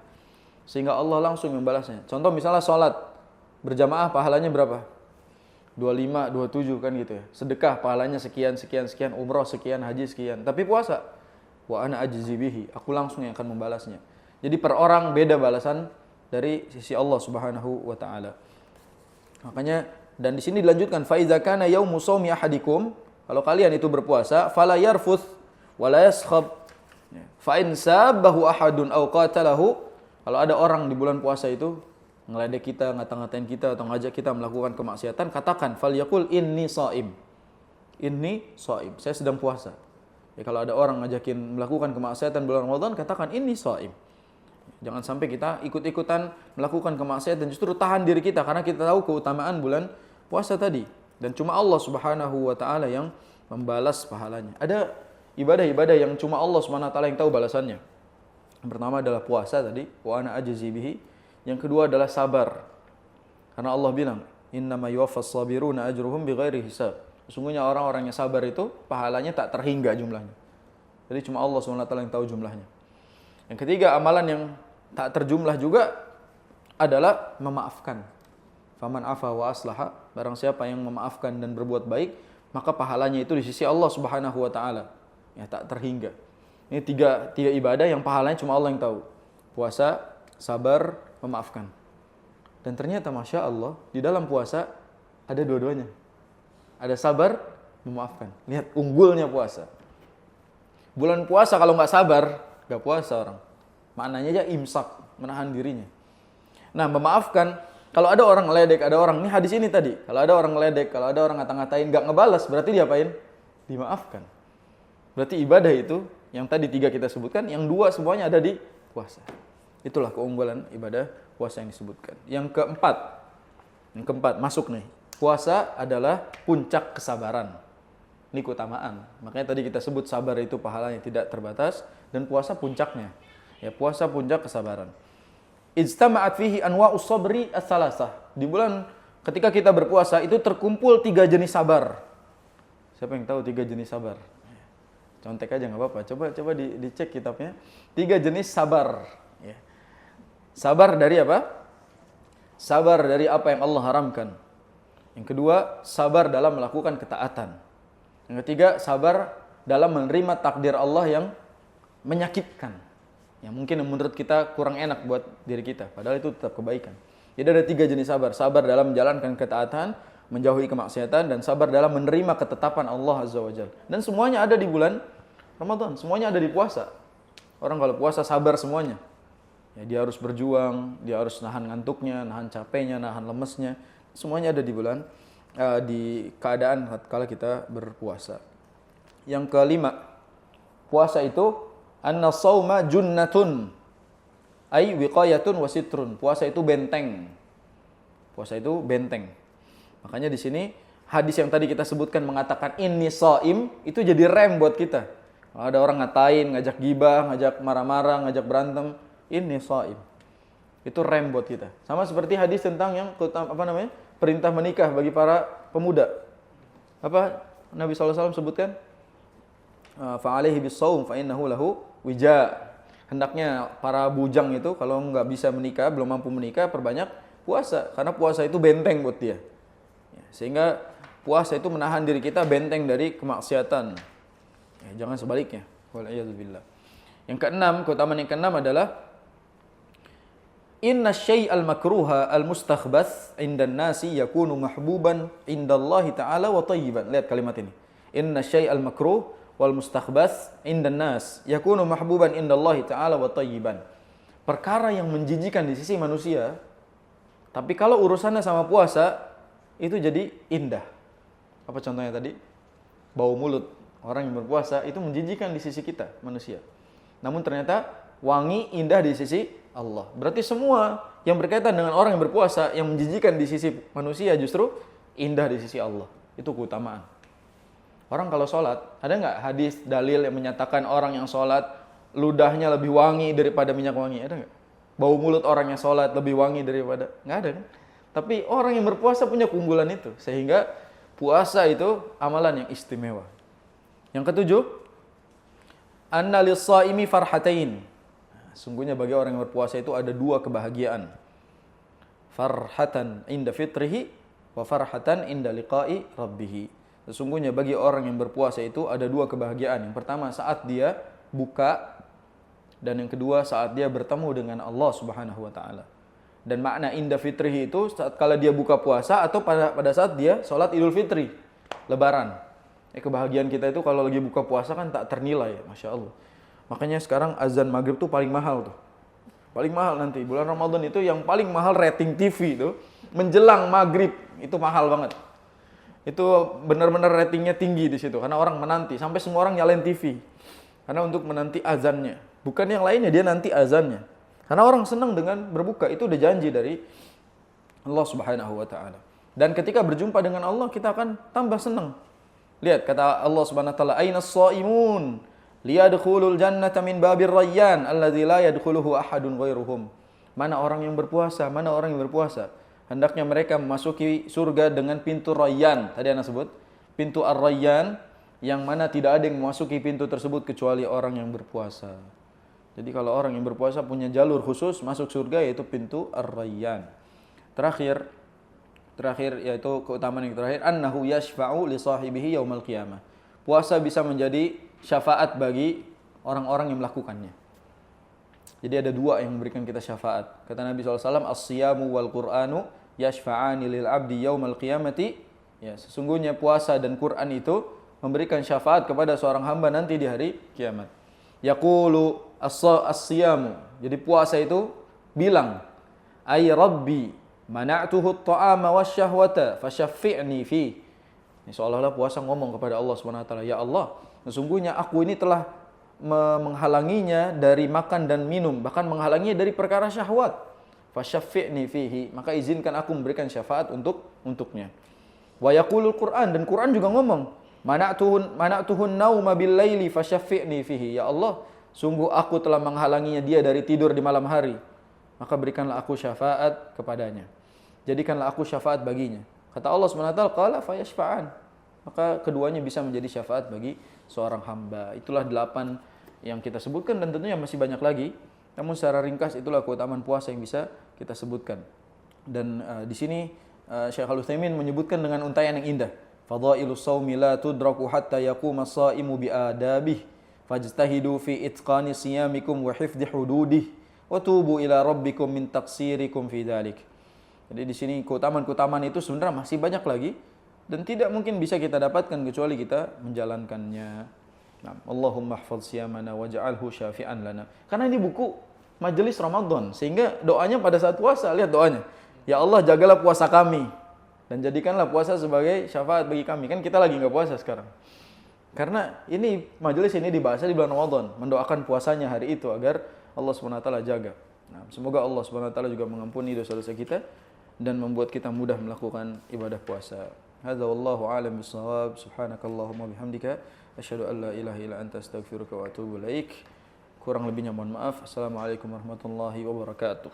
Sehingga Allah langsung membalasnya. Contoh misalnya salat berjamaah pahalanya berapa? 25, 27 kan gitu ya. Sedekah pahalanya sekian, umroh sekian, haji sekian. Tapi puasa, wa ana ajzi bihi, aku langsung yang akan membalasnya. Jadi per orang beda balasan dari sisi Allah Subhanahu wa taala. Makanya dan di sini dilanjutkan fa iza kana yaumu shaumi ahadikum, kalau kalian itu berpuasa, fala yarfuth wala yaskhab. Fa in sabahu ahadun aw qatalahu, kalau ada orang di bulan puasa itu ngeledek kita, ngata-ngatain kita atau ngajak kita melakukan kemaksiatan, katakan falyaqul inni shaim. Inni shaim, saya sedang puasa. Ya, kalau ada orang ngajakin melakukan kemaksiatan bulan Ramadan, katakan inni shaim. Jangan sampai kita ikut-ikutan melakukan kemaksiatan, justru tahan diri kita karena kita tahu keutamaan bulan puasa tadi. Dan cuma Allah Subhanahu wa taala yang membalas pahalanya. Ada ibadah-ibadah yang cuma Allah Subhanahu wa taala yang tahu balasannya. Yang pertama adalah puasa tadi, wa ana ajzi bihi. Yang kedua adalah sabar. Karena Allah bilang, "Innama yuwaffas sabiruna ajruhum bighairi hisab." Sesungguhnya orang-orang yang sabar itu pahalanya tak terhingga jumlahnya. Jadi cuma Allah Subhanahu wa taala yang tahu jumlahnya. Yang ketiga, amalan yang tak terjumlah juga adalah memaafkan. Faman afa wa aslaha, barang siapa yang memaafkan dan berbuat baik, maka pahalanya itu di sisi Allah Subhanahu wa taala. Ya, tak terhingga. Ini tiga ibadah yang pahalanya cuma Allah yang tahu. Puasa, sabar, memaafkan. Dan ternyata Masya Allah, di dalam puasa ada dua-duanya. Ada sabar, memaafkan. Lihat unggulnya puasa. Bulan puasa kalau nggak sabar, nggak puasa orang. Maknanya aja imsak, menahan dirinya. Nah, memaafkan, kalau ada orang ngeledek, ada orang, ini hadis ini tadi, kalau ada orang ngeledek, kalau ada orang ngata-ngatain, nggak ngebalas, berarti diapain? Dimaafkan. Berarti ibadah itu, yang tadi 3 kita sebutkan, yang 2 semuanya ada di puasa. Itulah keunggulan ibadah puasa yang disebutkan. Yang keempat, masuk nih. Puasa adalah puncak kesabaran. Ini keutamaan. Makanya tadi kita sebut sabar itu pahalanya tidak terbatas, dan puasa puncaknya. Ya, puasa puncak kesabaran. Ijtama'at fihi anwa'us sabri ats-tsalasah. Di bulan ketika kita berpuasa itu terkumpul 3 jenis sabar. Siapa yang tahu 3 jenis sabar? Contek aja nggak apa-apa. Coba dicek kitabnya. 3 jenis sabar. Ya. Sabar dari apa? Sabar dari apa yang Allah haramkan. Yang kedua, sabar dalam melakukan ketaatan. Yang ketiga, sabar dalam menerima takdir Allah yang menyakitkan. Yang mungkin menurut kita kurang enak buat diri kita. Padahal itu tetap kebaikan. Jadi ada 3 jenis sabar. Sabar dalam menjalankan ketaatan, menjauhi kemaksiatan, dan sabar dalam menerima ketetapan Allah Azza wa Jalla. Dan semuanya ada di bulan Ramadan. Semuanya ada di puasa. Orang kalau puasa sabar semuanya. Ya, dia harus berjuang, dia harus nahan ngantuknya, nahan capeknya, nahan lemesnya. Semuanya ada di bulan, di keadaan kala kita berpuasa. Yang kelima, puasa itu anna shauma junnatun ay wiqayatun wa sitrun. Puasa itu benteng. Puasa itu benteng. Makanya di sini hadis yang tadi kita sebutkan mengatakan inni shaim, itu jadi rem buat kita. Kalau ada orang ngatain, ngajak gibah, ngajak marah-marah, ngajak berantem, inni shaim. Itu rem buat kita. Sama seperti hadis tentang yang perintah menikah bagi para pemuda. Apa Nabi SAW sebutkan? Fa'alaihi bis-shaum fa innahu lahu wija. Hendaknya para bujang itu kalau nggak bisa menikah, belum mampu menikah, perbanyak puasa. Karena puasa itu benteng buat dia. Ya, sehingga puasa itu menahan diri kita benteng dari kemaksiatan. Ya, jangan sebaliknya. Wal'iyadzubillah. Yang keenam, keutamaan yang keenam adalah inna syai'al makruha al-mustakhbath indan nasi yakunu mahbuban indallahi ta'ala wa tayyiban. Lihat kalimat ini. Inna syai'al makruh wal mustakhbath indan nas yakunu mahbuban indallahi ta'ala wa tayyiban. Perkara yang menjijikan di sisi manusia, tapi kalau urusannya sama puasa, itu jadi indah. Apa contohnya tadi? Bau mulut orang yang berpuasa itu menjijikan di sisi kita, manusia. Namun ternyata wangi, indah di sisi Allah. Berarti semua yang berkaitan dengan orang yang berpuasa, yang menjijikan di sisi manusia justru indah di sisi Allah. Itu keutamaan. Orang kalau sholat, ada nggak hadis dalil yang menyatakan orang yang sholat ludahnya lebih wangi daripada minyak wangi? Ada nggak? Bau mulut orang yang sholat lebih wangi daripada? Nggak ada kan? Tapi orang yang berpuasa punya keunggulan itu. Sehingga puasa itu amalan yang istimewa. Yang ketujuh, anna lis-shaimi farhatain. Sungguhnya bagi orang yang berpuasa itu ada dua kebahagiaan. Farhatan inda fitrihi wa farhatan inda liqa'i rabbih. Sesungguhnya bagi orang yang berpuasa itu ada dua kebahagiaan. Yang pertama saat dia buka, dan yang kedua saat dia bertemu dengan Allah Subhanahu wa taala. Dan makna inda fitrihi itu saat kala dia buka puasa atau pada saat dia sholat Idul Fitri, Lebaran. Kebahagiaan kita itu kalau lagi buka puasa kan tak ternilai, Masya Allah. Makanya sekarang azan maghrib tuh paling mahal tuh. Paling mahal nanti bulan Ramadan itu yang paling mahal rating TV itu menjelang maghrib itu mahal banget. Itu benar-benar ratingnya tinggi di situ karena orang menanti, sampai semua orang nyalain TV karena untuk menanti azannya. Bukan yang lainnya, dia nanti azannya. Karena orang senang dengan berbuka, itu udah janji dari Allah Subhanahu wa taala. Dan ketika berjumpa dengan Allah, kita akan tambah senang. Lihat kata Allah Subhanahu wa taala, "Ainas shaimun liyadkhulul jannata min babir rayyan alladzi la yadkhuluhu ahadun ghairuhum." Mana orang yang berpuasa? Mana orang yang berpuasa? Hendaknya mereka memasuki surga dengan pintu Rayyan. Tadi Anda sebut, pintu Ar-Rayyan, yang mana tidak ada yang memasuki pintu tersebut kecuali orang yang berpuasa. Jadi kalau orang yang berpuasa punya jalur khusus masuk surga, yaitu pintu Ar-Rayyan. Terakhir yaitu keutamaan yang terakhir, annahu yashfa'u li sahibihi yaumal qiyamah. Puasa bisa menjadi syafaat bagi orang-orang yang melakukannya. Jadi ada dua yang memberikan kita syafaat. Kata Nabi SAW, as-siyamu wal Qur'anu yashfa'ani lil abdi yaumal qiyamati. Ya, sesungguhnya puasa dan Quran itu memberikan syafaat kepada seorang hamba nanti di hari kiamat. Yaqulu as-siyamu. Jadi puasa itu bilang, ay rabbi mana'tuhu at-ta'ama wasyahwata fasyaffi'ni fi. Ini seolah-olah puasa ngomong kepada Allah SWT, ya Allah, sesungguhnya aku ini telah menghalanginya dari makan dan minum, bahkan menghalanginya dari perkara syahwat. Fasyaffi'ni fihi, maka izinkan aku memberikan syafaat untuknya. Wa yaqulul Qur'an, dan Quran juga ngomong, mana'tuhun nauma bil laili fasyaffi'ni fihi. Ya Allah, sungguh aku telah menghalanginya dia dari tidur di malam hari, maka berikanlah aku syafaat kepadanya. Jadikanlah aku syafaat baginya. Kata Allah SWT, qala fayashfa'an. Maka keduanya bisa menjadi syafaat bagi seorang hamba. Itulah 8 yang kita sebutkan, dan tentunya masih banyak lagi. Namun secara ringkas itulah keutamaan puasa yang bisa kita sebutkan. Dan di sini Syekh Al-Utsaimin menyebutkan dengan untaian yang indah. Fadhailus shaumi la tudraku hatta yaquma as-shaimu bi adabih. Fajtahidu fi itqani siyamikum wa hifdhi hududih wa tubu ila rabbikum min taqsirikum fi dzalik. Jadi di sini keutamaan-keutamaan itu sebenarnya masih banyak lagi, dan tidak mungkin bisa kita dapatkan kecuali kita menjalankannya. Nah, Allahumma ihfaz siyamana waj'alhu syafi'an lana. Karena ini buku majelis Ramadan, sehingga doanya pada saat puasa, lihat doanya. Ya Allah, jagalah puasa kami dan jadikanlah puasa sebagai syafaat bagi kami. Kan kita lagi enggak puasa sekarang. Karena ini majelis ini dibahasnya di bulan Ramadan, mendoakan puasanya hari itu agar Allah SWT jaga. Nah, semoga Allah SWT juga mengampuni dosa-dosa kita dan membuat kita mudah melakukan ibadah puasa. Hadza wallahu a'lam bissawab. Subhanakallahumma bihamdika asyhadu an la ilaha illa anta astaghfiruka wa atubu ilaik. Kurang lebihnya mohon maaf. Assalamualaikum warahmatullahi wabarakatuh.